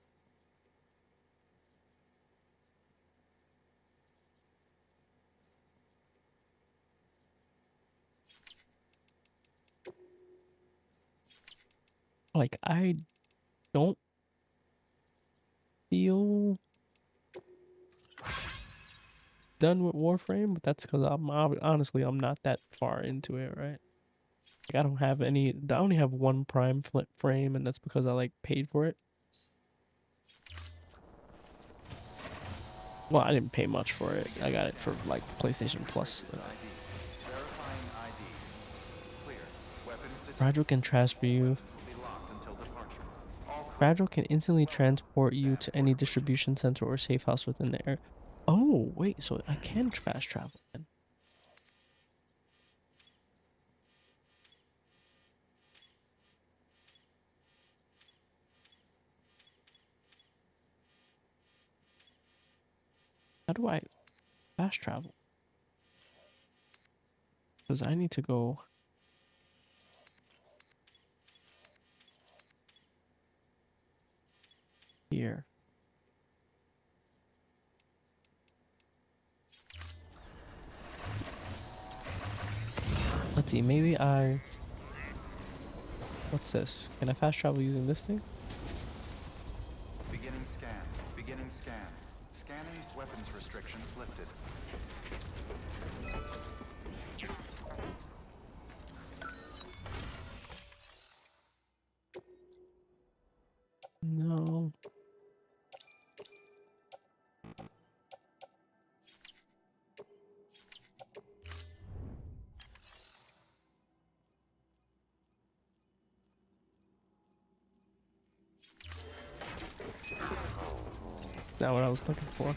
Like, I don't feel done with Warframe, but that's because honestly I'm not that far into it, right? Like, I don't have any. I only have one Prime flip frame, and that's because I like paid for it. Well, I didn't pay much for it. I got it for like PlayStation Plus. Fragile can transfer you. Fragile can instantly transport you to any distribution center or safe house within the area. Oh, wait, so I can fast travel then. How do I fast travel? Because I need to go here. Let's see, maybe I... What's this? Can I fast travel using this thing? Beginning scan. Beginning scan. Scanning. Weapons restrictions lifted. No. Not what I was looking for.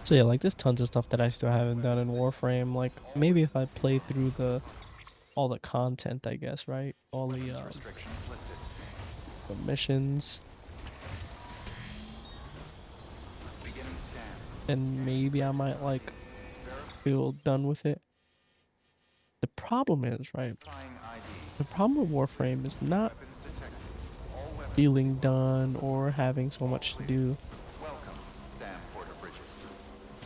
So yeah, like there's tons of stuff that I still haven't done in Warframe. Like maybe if I play through all the content, I guess, right? All Restrictions lifted. the missions, Beginning scan. and maybe I might like feel done with it. The problem is, right? Verifying ID. The problem with Warframe is not Weapons detected. All weapons. feeling done or having so much to do. Welcome, Sam Porter Bridges.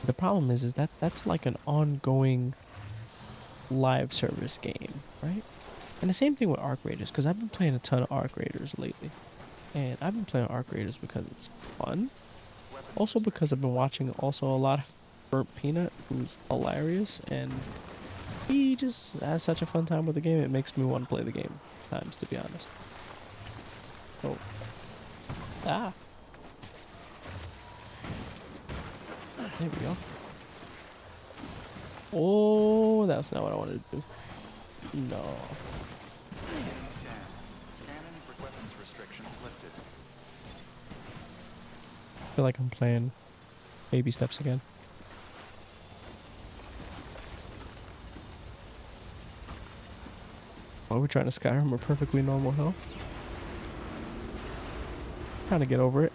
The problem is that that's like an ongoing live service game, right? And the same thing with Arc Raiders, because I've been playing a ton of Arc Raiders lately. And I've been playing Arc Raiders because it's fun. Also because I've been watching also a lot of Burnt Peanut, who's hilarious, and he just has such a fun time with the game. It makes me want to play the game times, to be honest. Oh. Ah. There we go. Oh, that's not what I wanted to do. No. Beginning scan. Scanning for weapons restrictions lifted. I feel like I'm playing baby steps again. Oh, we're trying to Skyrim a perfectly normal hell. Trying to get over it.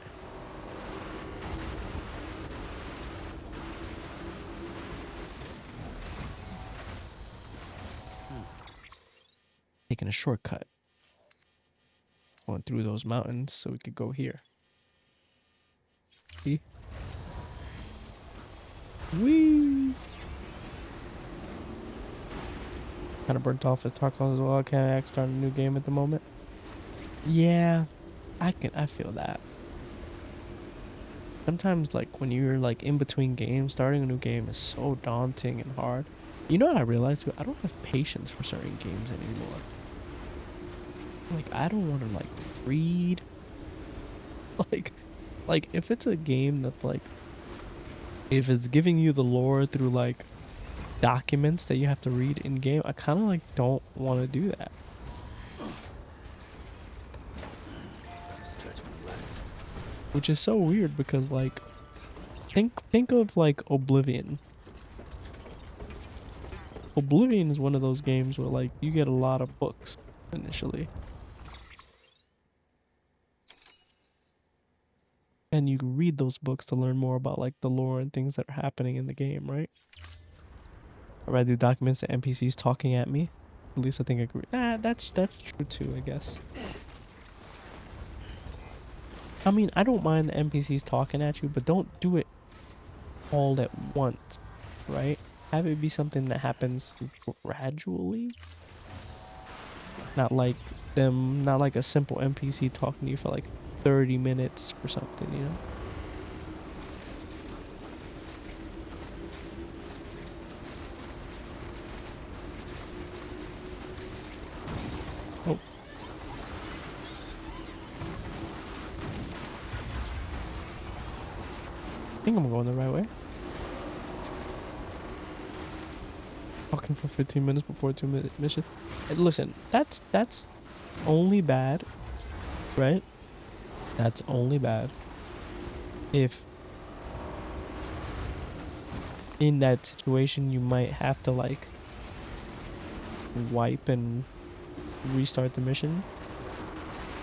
Taking a shortcut. Going through those mountains so we could go here. See? Whee! Kind of burnt off his Tarkov as well. Can I start a new game at the moment? Yeah, I feel that. Sometimes like when you're like in between games, starting a new game is so daunting and hard. You know what I realized too? I don't have patience for certain games anymore. Like I don't want to like read. Like if it's a game that like if it's giving you the lore through like documents that you have to read in game, I kind of like don't want to do that. Which is so weird because like think of like Oblivion. Oblivion is one of those games where like you get a lot of books initially. And you read those books to learn more about like the lore and things that are happening in the game, right? I rather do documents that NPCs talking at me. At least I think I agree. That's true too, I guess. I mean, I don't mind the NPCs talking at you, but don't do it all at once, right? Have it be something that happens gradually. Not like a simple NPC talking to you for like 30 minutes or something, you know? Oh. I think I'm going the right way. Talking for 15 minutes before a 2-minute mission. And listen, that's only bad, right? That's only bad if in that situation you might have to like wipe and restart the mission,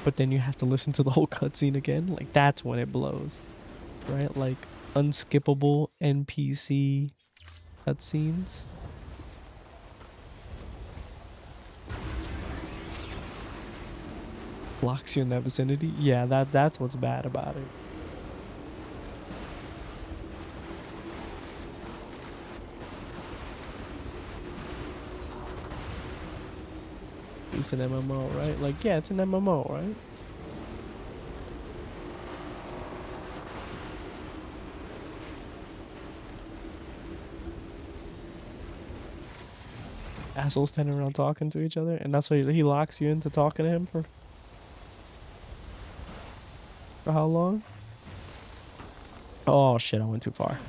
but then you have to listen to the whole cutscene again. Like that's when it blows, right? Like unskippable NPC cutscenes. Blocks you in that vicinity. Yeah, that's what's bad about it. It's an MMO, right? Like, yeah, it's an MMO, right? Assholes standing around talking to each other, and that's why he locks you into talking to him for how long? Oh shit, I went too far.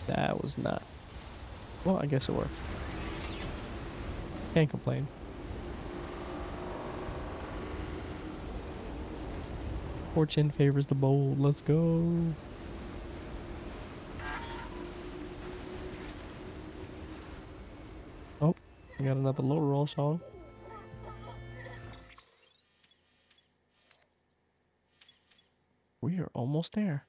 That was not. Well, I guess it worked. Can't complain. Fortune favors the bold. Let's go. We got another low roll song. We are almost there.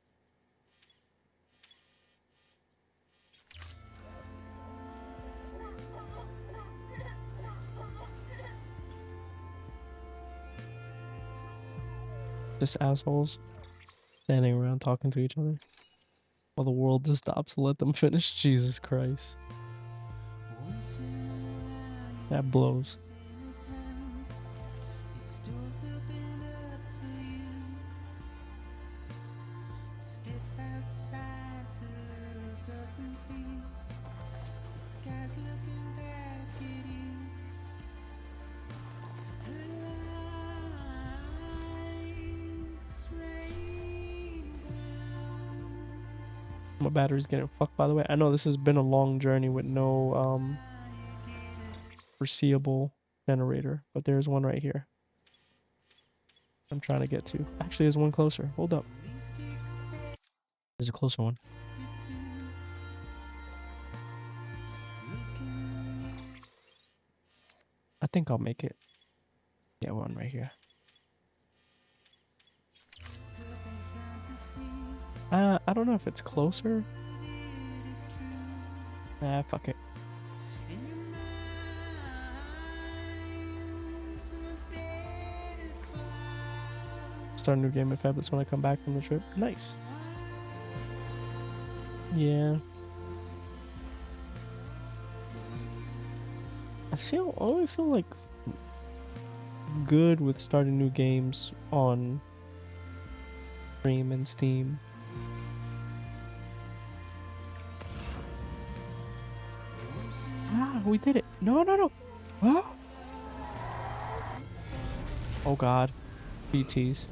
Just assholes standing around talking to each other while the world just stops to let them finish. Jesus Christ. That blows. My battery's getting fucked, by the way. I know this has been a long journey with no foreseeable generator, but there's one right here I'm trying to get to. Actually, there's one closer. Hold up. There's a closer one. I think I'll make it. Yeah, one right here. I don't know if it's closer. Nah, fuck it. Start a new game in Feb. That's when I come back from the trip. Nice. Yeah. I only feel like good with starting new games on Stream and Steam. Ah, we did it. No, no, no. Oh, oh God. BTs.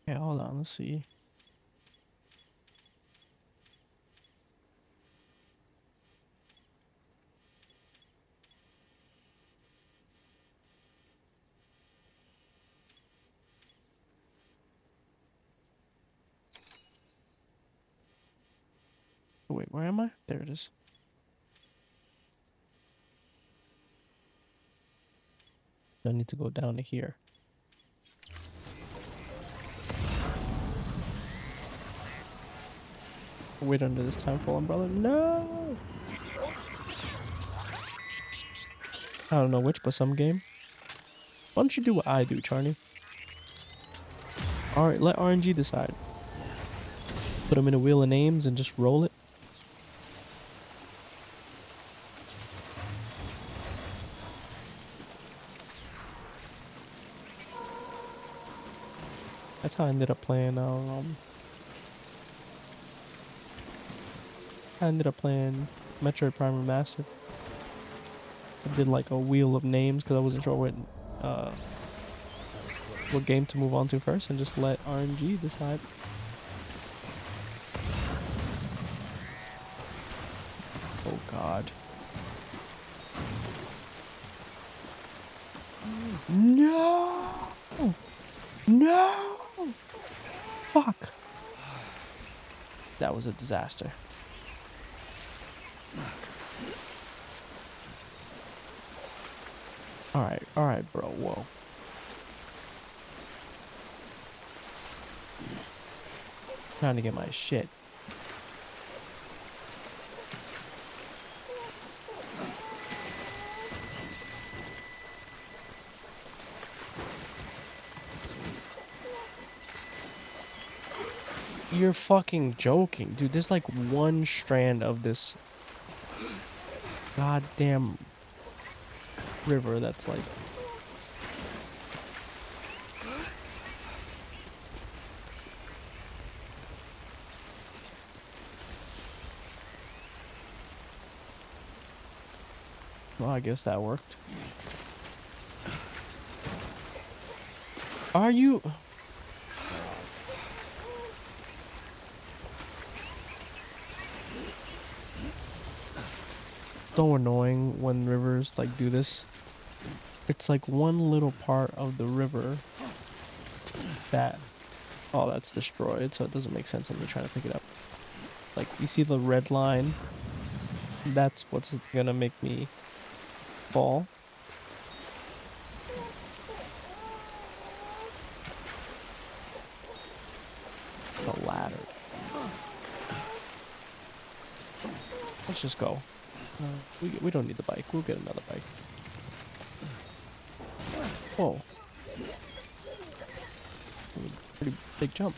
Okay, hold on. Let's see. Wait, where am I? There it is. I need to go down to here. Wait under this time full umbrella. No! I don't know which, but some game. Why don't you do what I do, Charney? Alright, let RNG decide. Put them in a wheel of names and just roll it. That's how I ended up playing, Metroid Prime Remastered. I did like a wheel of names because I wasn't sure what game to move on to first, and just let RNG decide. Oh God. No! No! Fuck. That was a disaster. Alright, bro, whoa. Trying to get my shit. You're fucking joking, dude. There's like one strand of this goddamn river that's like... Well, I guess that worked. Are you... so annoying when rivers like do this. It's like one little part of the river that, oh, that's destroyed, so it doesn't make sense in me trying to pick it up. Like, you see the red line? That's what's gonna make me fall. The ladder. Let's just go. We don't need the bike. We'll get another bike. Whoa. Pretty big jump.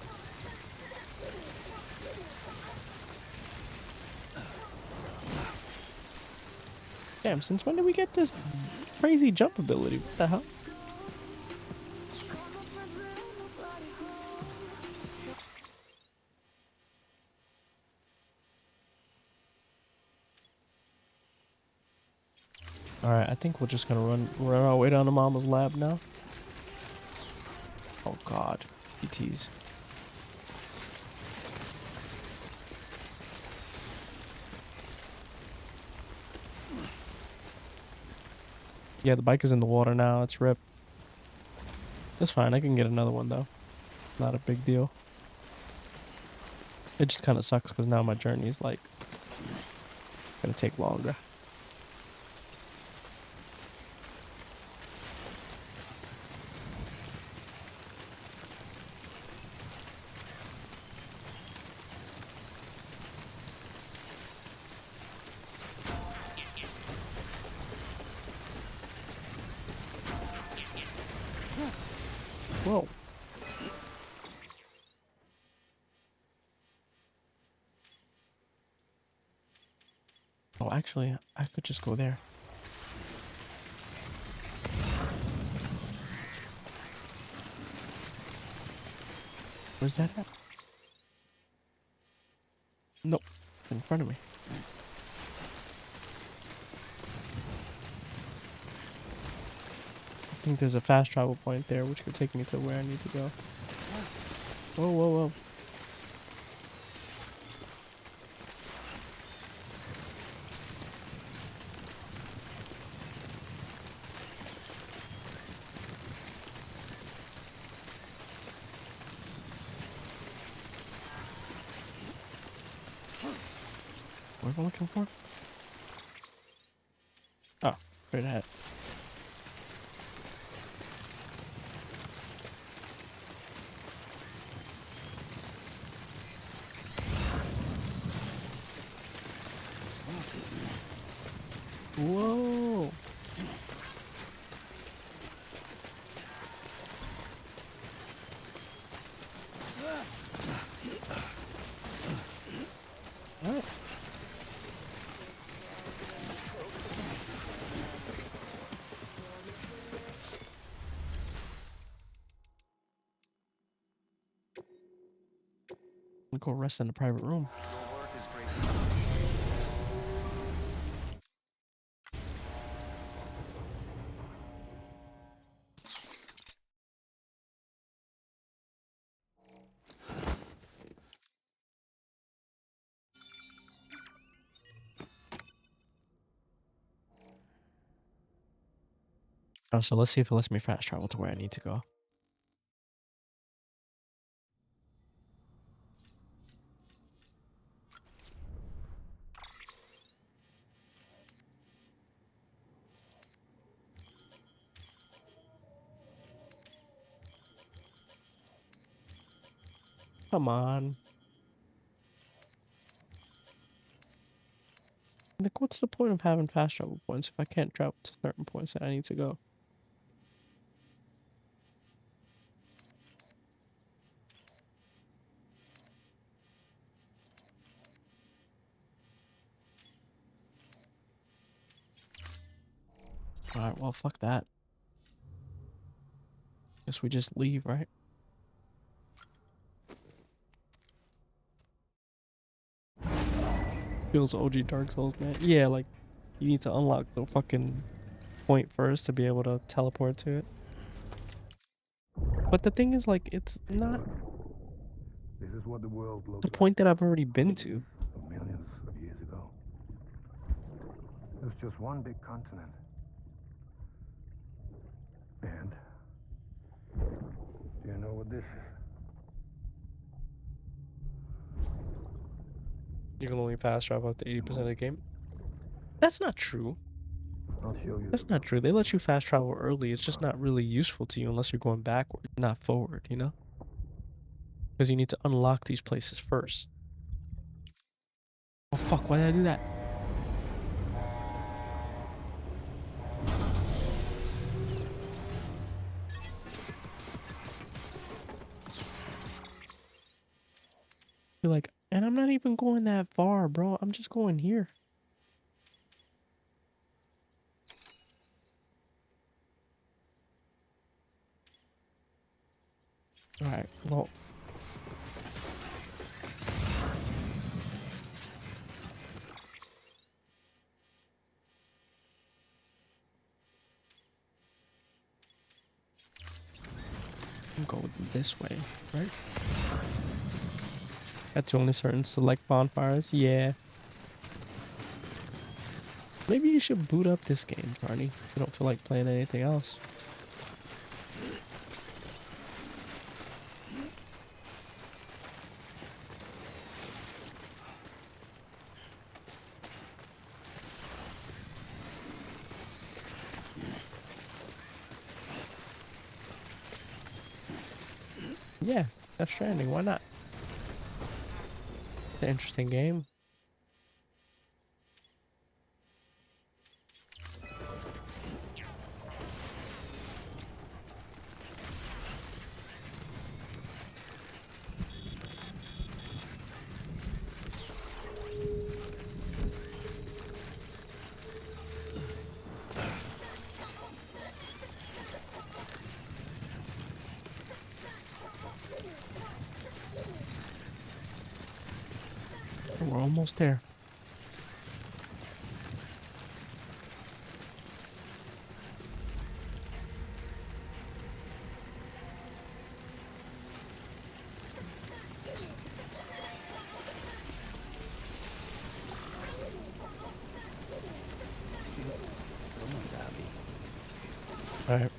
Damn, since when did we get this crazy jump ability? What the hell? Alright, I think we're just gonna run our way down to Mama's lab now. Oh god. ETs. Yeah, the bike is in the water now. It's ripped. That's fine. I can get another one, though. Not a big deal. It just kind of sucks because now my journey is, like, gonna take longer. Whoa. Oh, actually, I could just go there. Where's that at? Nope. It's in front of me. I think there's a fast travel point there, which could take me to where I need to go. Whoa, whoa, whoa. What am I looking for? Oh, straight ahead. Whoa. Alright. I'll go rest in a private room. Your work is great. Oh, so let's see if it lets me fast travel to where I need to go. Come on. Like, what's the point of having fast travel points if I can't travel to certain points that I need to go? Alright, well, fuck that. Guess we just leave, right? Feels OG Dark Souls, man. Yeah, like, you need to unlock the fucking point first to be able to teleport to it. But the thing is, like, it's not This is what the world looks the point that I've already been to. like millions of years ago. There's just one big continent. And do you know what this is? You can only fast travel up to 80% of the game. That's not true. I'll show you. That's not true. They let you fast travel early. It's just not really useful to you unless you're going backward, not forward, you know? Because you need to unlock these places first. Oh fuck, why did I do that? You're like, and I'm not even going that far, bro. I'm just going here. Alright, well. I'm going this way, right? That's only certain select bonfires? Yeah. Maybe you should boot up this game, Barney. If you don't feel like playing anything else. Yeah, that's Stranding. Why not? It's an interesting game. We're almost there. Someone's happy. All right.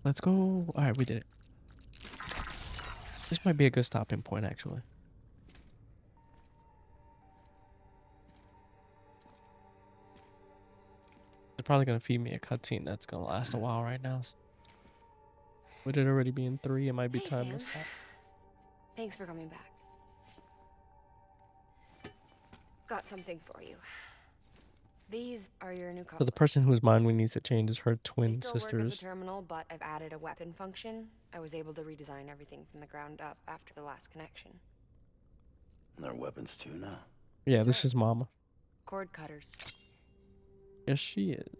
Let's go. All right, we did it. This might be a good stopping point, actually. They're probably going to feed me a cutscene that's going to last a while right now. Would it already be in 3? It might be time to stop. Thanks for coming back. Got something for you. These are your new So the person whose mind we need to change is her They twin still work as a sisters. terminal, but I've added a weapon function. I was able to redesign everything from the ground up after the last connection. And they're weapons too now. Yeah, That's this right. is Mama. Cord cutters. Yes, she is.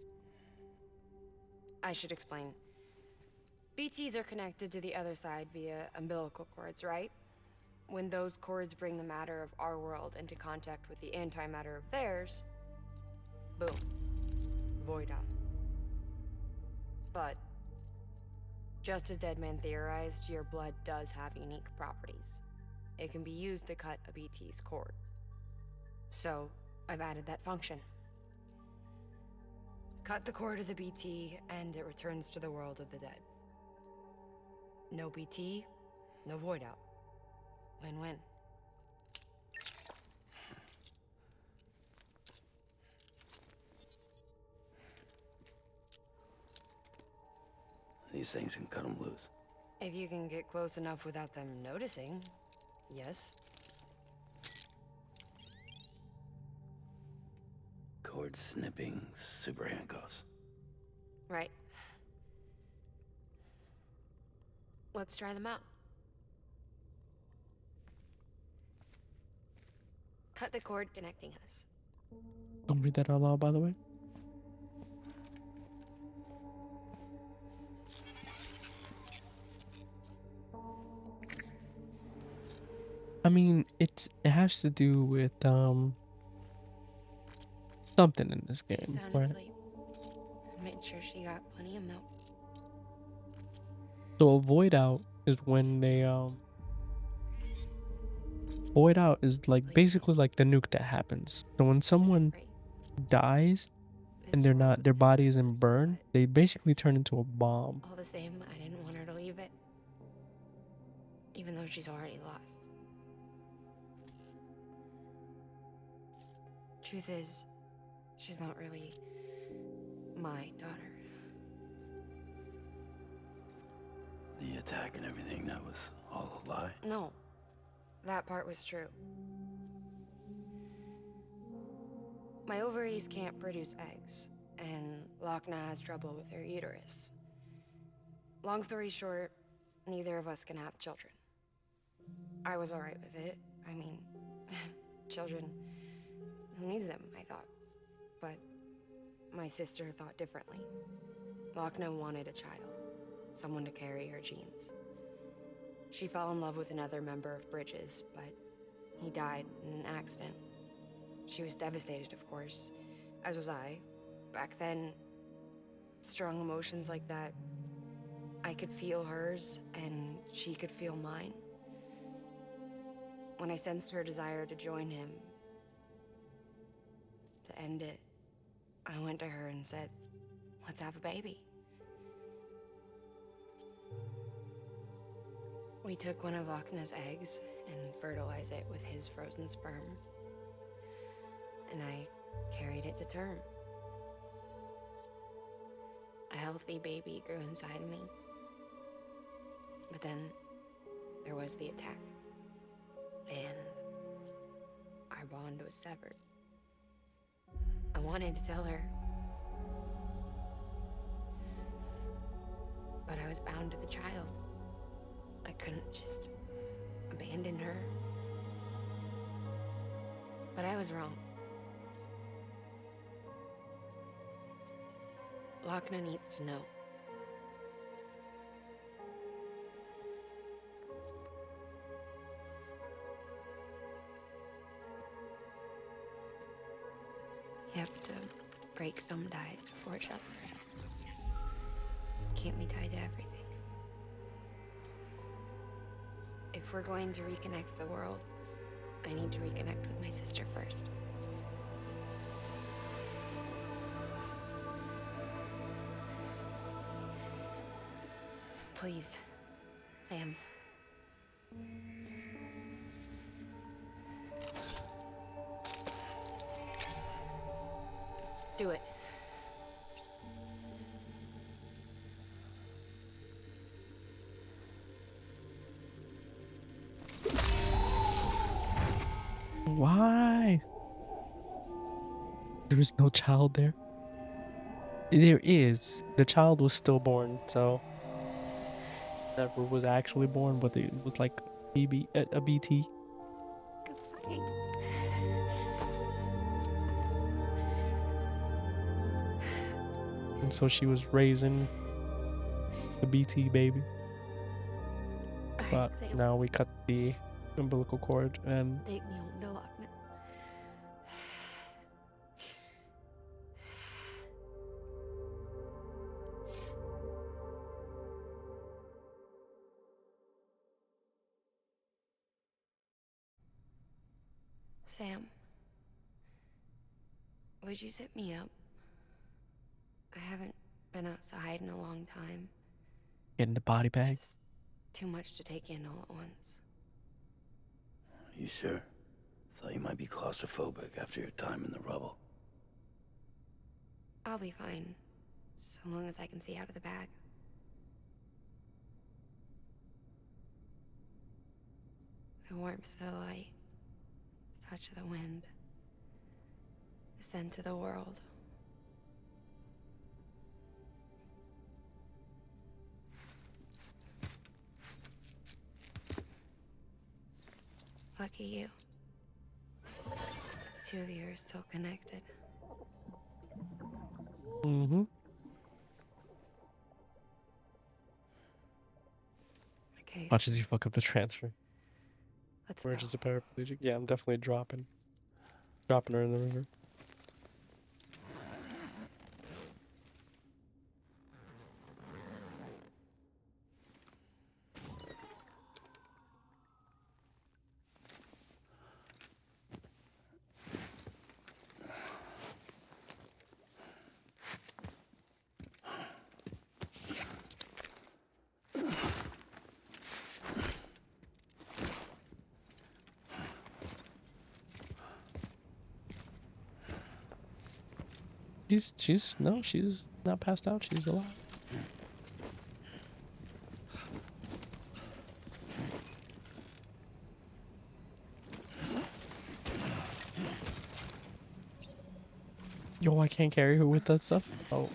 I should explain. BTs are connected to the other side via umbilical cords, right? When those cords bring the matter of our world into contact with the antimatter of theirs, boom. Void out. But, just as Deadman theorized, your blood does have unique properties. It can be used to cut a BT's cord. So, I've added that function. Cut the cord of the BT, and it returns to the world of the dead. No BT, no void out. Win-win. These things can cut them loose. If you can get close enough without them noticing, yes. Cord snipping, super handcuffs. Right. Let's try them out. Cut the cord connecting us. Don't read that out loud, by the way. I mean, it has to do with something in this game, Sound right? asleep. Made sure she got plenty of milk. So a void out is when they void out is like basically like the nuke that happens. So when someone dies and they're not, their body isn't burned, they basically turn into a bomb. All the same, I didn't want her to leave it. Even though she's already lost. Truth is, she's not really my daughter. The attack and everything, that was all a lie? No, that part was true. My ovaries can't produce eggs, and Lochna has trouble with her uterus. Long story short, neither of us can have children. I was alright with it. I mean, children, who needs them, I thought. But my sister thought differently. Lochna wanted a child, someone to carry her genes. She fell in love with another member of Bridges, but he died in an accident. She was devastated, of course, as was I. Back then, strong emotions like that, I could feel hers, and she could feel mine. When I sensed her desire to join him, to end it, I went to her and said, let's have a baby. We took one of Lochna's eggs and fertilized it with his frozen sperm. And I carried it to term. A healthy baby grew inside me. But then there was the attack. And our bond was severed. I wanted to tell her. But I was bound to the child. I couldn't just abandon her. But I was wrong. Lochna needs to know. You have to break some ties to forge others. Can't be tied to everything. If we're going to reconnect the world, I need to reconnect with my sister first. So please, Sam. Do it. Why? There is no child there. There is. The child was stillborn, so never was actually born, but it was like a BT. Goodbye. And so she was raising the BT baby. But Sam, now we cut the umbilical cord and take me home to Lochna. Sam, would you set me up? I haven't been outside in a long time. get in the body bag. Just too much to take in all at once. You sure? Thought you might be claustrophobic after your time in the rubble. I'll be fine, so long as I can see out of the bag. The warmth of the light, the touch of the wind, the scent of the world. Lucky you. The two of you are still connected. Mm-hmm. Okay. Watch as you fuck up the transfer. Let's Where go. is a paraplegic? Yeah, I'm definitely dropping her in the river. She's not passed out. She's alive. Yo, I can't carry her with that stuff. Oh.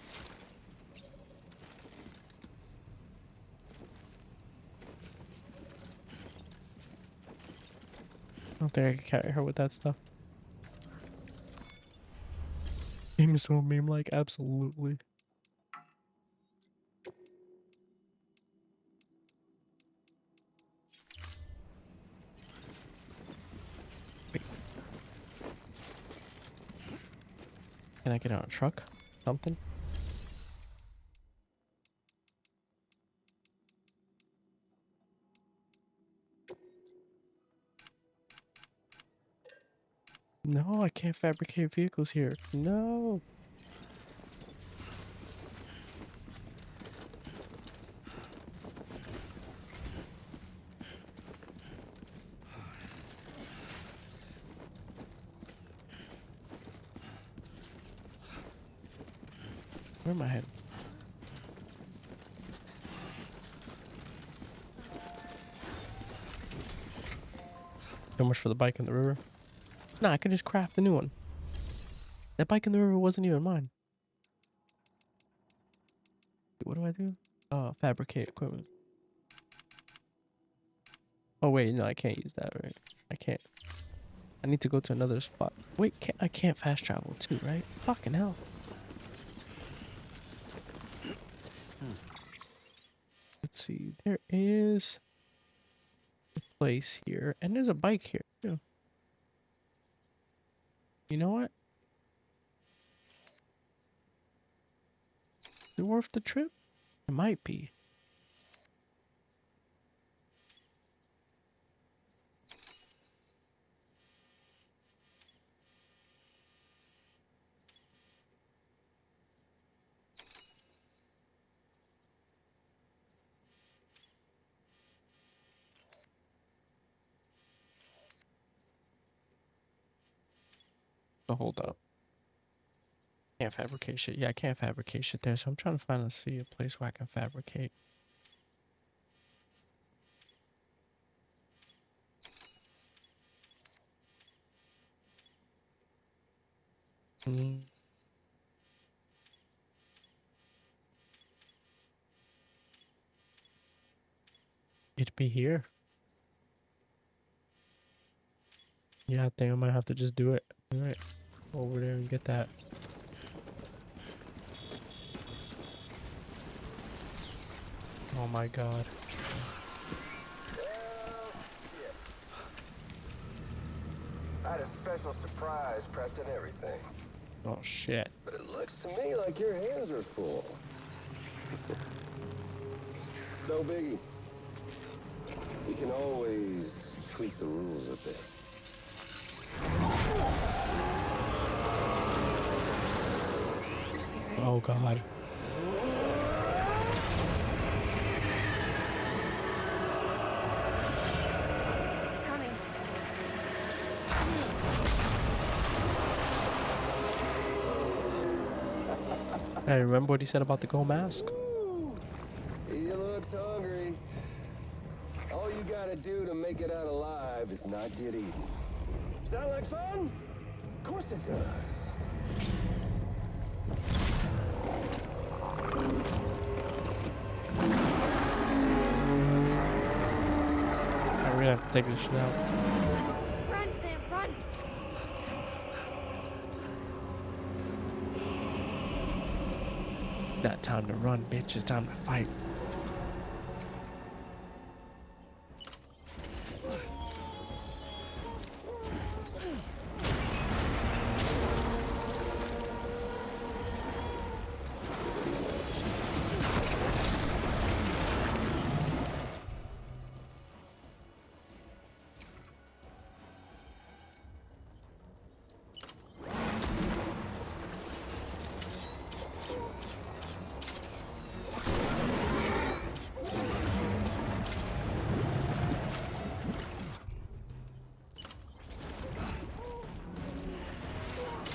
I don't think I can carry her with that stuff. Being so meme like, absolutely. Wait. Can I get on a truck? Something? No, I can't fabricate vehicles here. No. Where am I heading? So much for the bike in the river. Nah, I could just craft a new one. That bike in the river wasn't even mine. What do I do? Fabricate equipment. Oh wait, no, I can't use that, right? I can't. I need to go to another spot. Wait, I can't fast travel too, right? Fucking hell. Let's see. There is a place here, and there's a bike here too. You know what? Is it worth the trip? It might be. So hold up. Can't fabricate shit. Yeah, I can't fabricate shit there, so I'm trying to see a place where I can fabricate. It'd be here. Yeah, I think I might have to just do it. Alright. Over there and get that. Oh my god. I had a special surprise prepped and everything. Oh shit. But it looks to me like your hands are full. It's no biggie. We can always tweak the rules a bit. Oh god. It's coming. Hey, remember what he said about the gold mask? He looks hungry. All you gotta do to make it out alive is not get eaten. Sound like fun? Of course it does. I really have to take this shit out. Run, Sam, run! Not time to run, bitch. It's time to fight.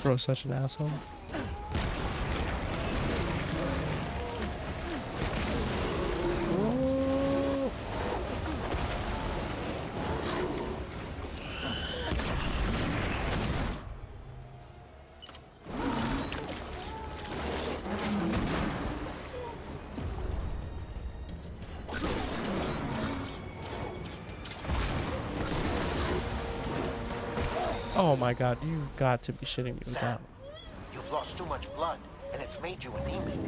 Bro's such an asshole. Oh my god, you've got to be shitting me with Sam, that. you've lost too much blood, and it's made you anemic.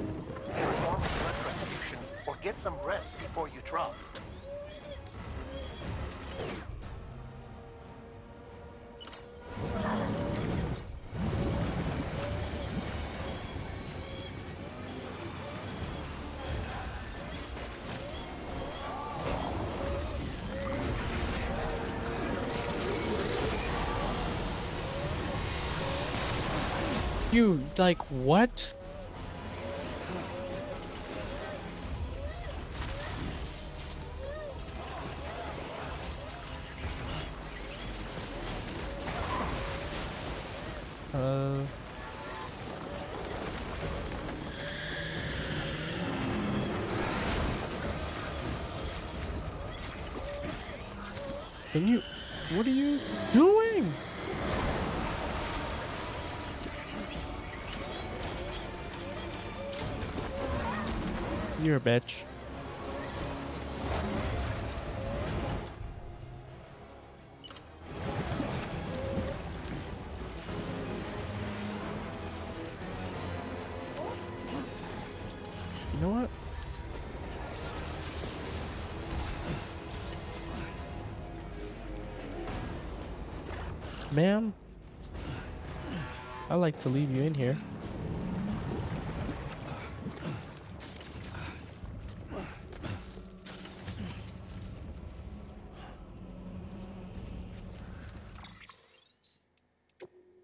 Perform a blood transfusion or get some rest before you drop. You, like, what? Can you, what are you doing? You're a bitch. You know what? Ma'am, I like to leave you in here.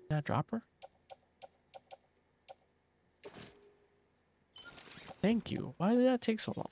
Can I drop her? Thank you. Why did that take so long?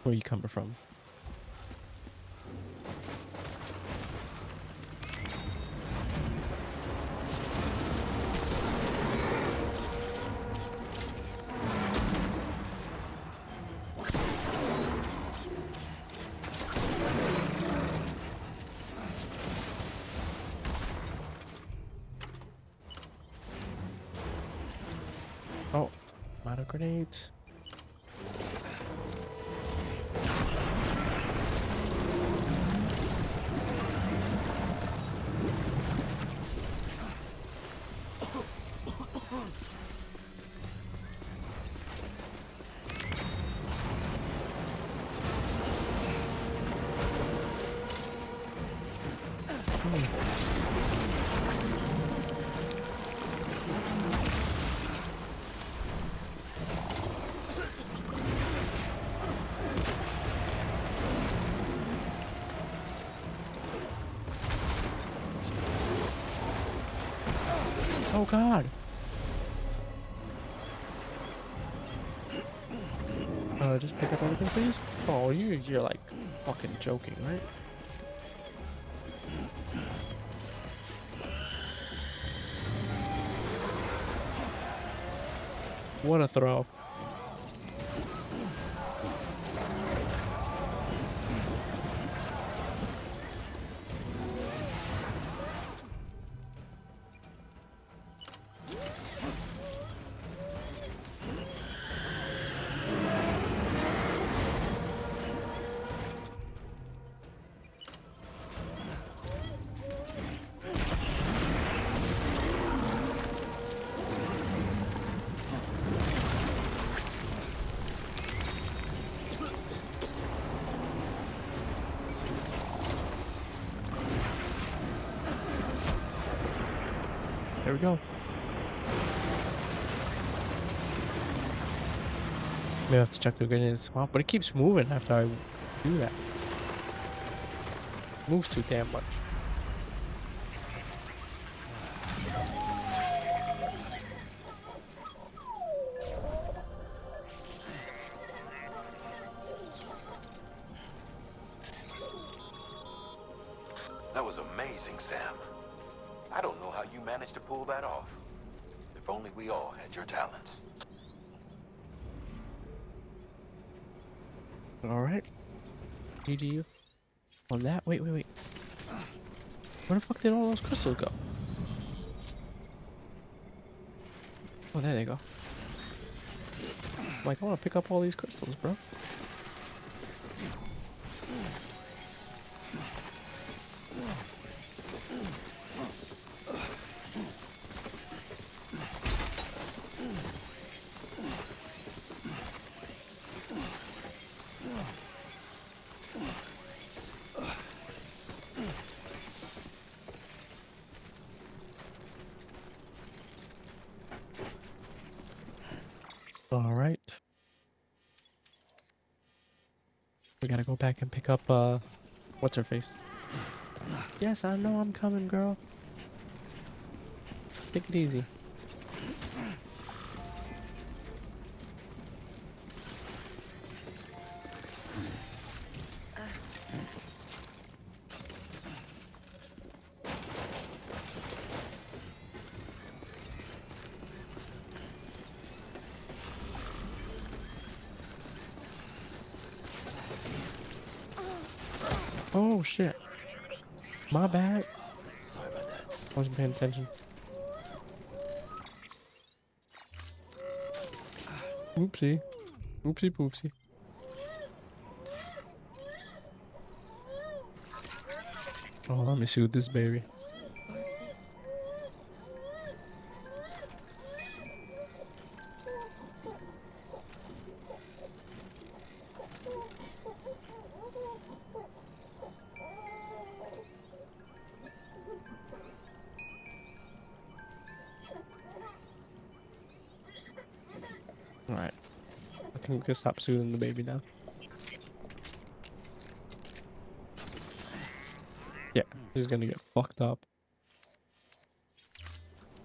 Where you coming from? Oh, I'm out of grenades. Oh God. Just pick up everything, please. Oh, you're like fucking joking, right? What a throw. There we go. Maybe I have to check the grenade in the swamp, but it keeps moving after I do that. Moves too damn much. That was amazing, Sam. I don't know how you managed to pull that off. If only we all had your talents. All right. GG on that. Wait. Where the fuck did all those crystals go? Oh, there they go. Like, I want to pick up all these crystals, bro. All right. We gotta go back and pick up, what's her face? Yes, I know I'm coming, girl. Take it easy. Oh, shit. My bad. Sorry about that. Wasn't paying attention. Oopsie. Oopsie poopsie. Oh, let me soothe this baby. Alright. I think we can stop soothing the baby now. Yeah, he's gonna get fucked up.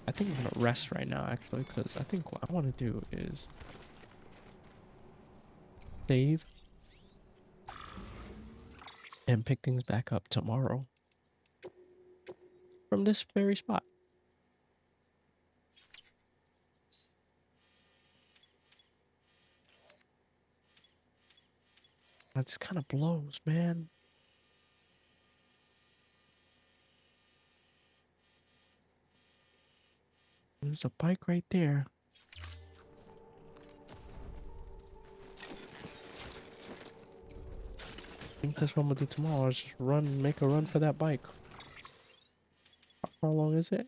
I think I'm gonna rest right now, actually, because I think what I want to do is save and pick things back up tomorrow from this very spot. That just kind of blows, man. There's a bike right there. I think that's what I'm gonna do tomorrow. Is just make a run for that bike. How far long is it?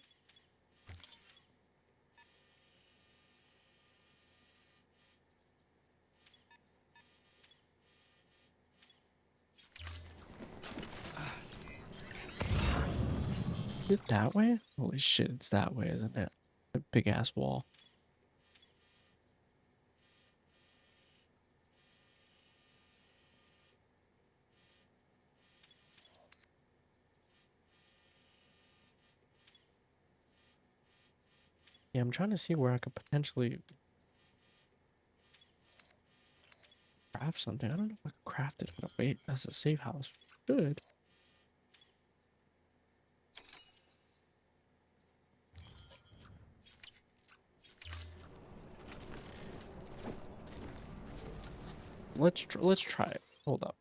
Is it that way? Holy shit, it's that way, isn't it? A big ass wall. Yeah, I'm trying to see where I could potentially craft something. I don't know if I could craft it. But wait, that's a safe house. Good. Let's try it. Hold up.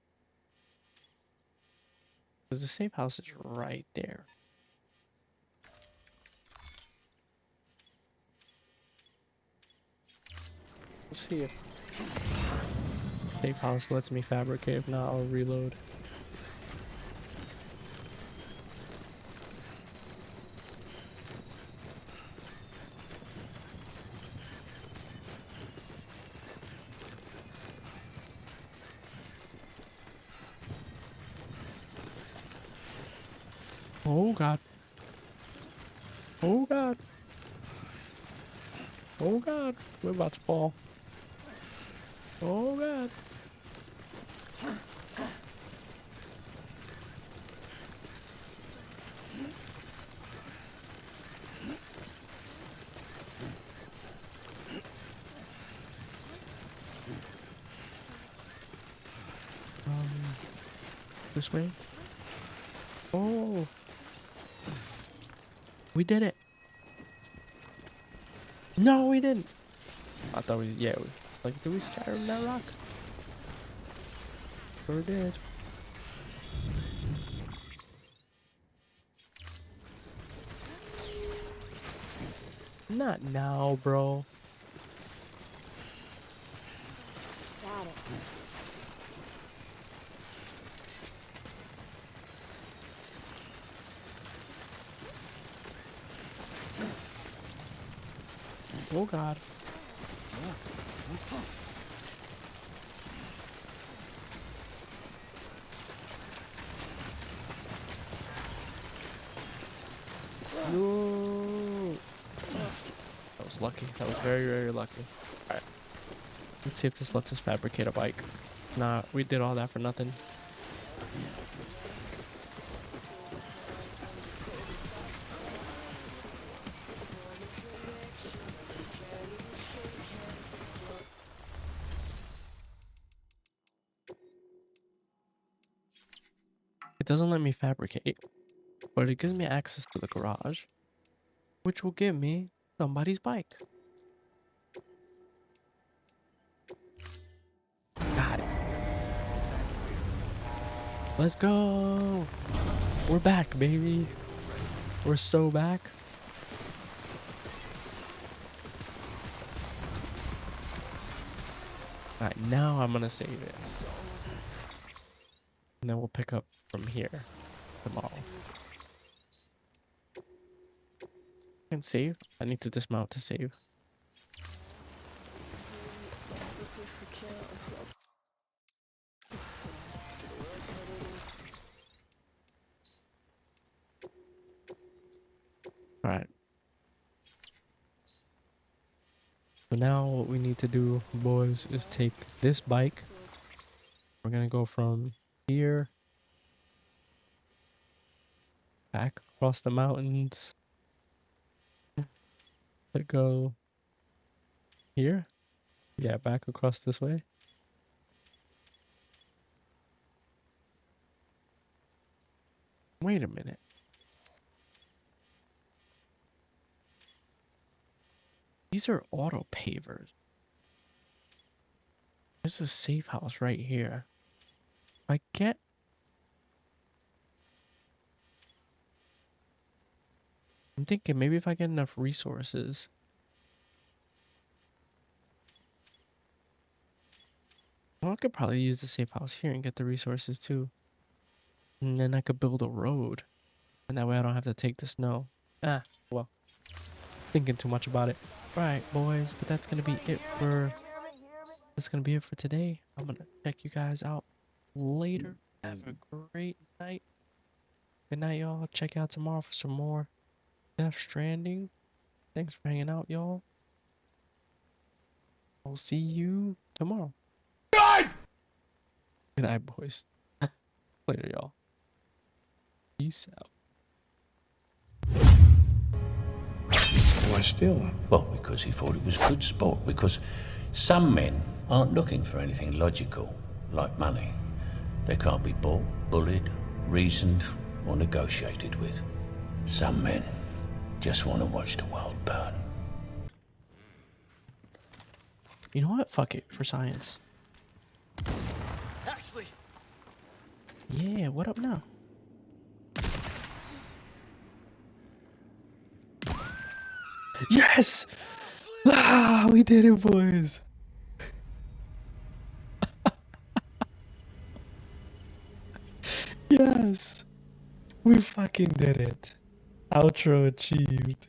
Because the safe house is right there. We'll see if safe house lets me fabricate. If not, I'll reload. Oh god. Oh god. Oh god. We're about to fall. Oh god. This way. Oh. We did it. No, we didn't. I thought we, yeah. Like, did we scatter that rock? Sure did. Not now, bro. Got it. Oh god. No. That was lucky. That was very, very lucky. Alright. Let's see if this lets us fabricate a bike. Nah, we did all that for nothing. It doesn't let me fabricate, but it gives me access to the garage, which will give me somebody's bike. Got it. Let's go. We're back, baby. We're so back. Alright, now I'm gonna save it. And then we'll pick up from here tomorrow. I can save. I need to dismount to save. Alright. So now what we need to do, boys, is take this bike. We're gonna go from here back across the mountains to go here. Yeah, back across this way. Wait a minute. These are auto pavers. There's a safe house right here. I get. I'm thinking maybe if I get enough resources. Well, I could probably use the safe house here and get the resources too. And then I could build a road. And that way I don't have to take the snow. Ah, well. Thinking too much about it. Right, boys, but that's gonna be it for today. I'm gonna check you guys out later. Have a great night. Good night, y'all. Check you out tomorrow for some more Death Stranding. Thanks for hanging out, y'all. I'll see you tomorrow. Good night, boys. Later, y'all. Peace out. why still? Well, because he thought it was good sport. Because some men aren't looking for anything logical, like money. They can't be bought, bullied, reasoned, or negotiated with. Some men just want to watch the world burn. You know what? Fuck it, for science. Ashley! Yeah, what up now? Yes! Ah, we did it, boys! Yes! We fucking did it. Outro achieved.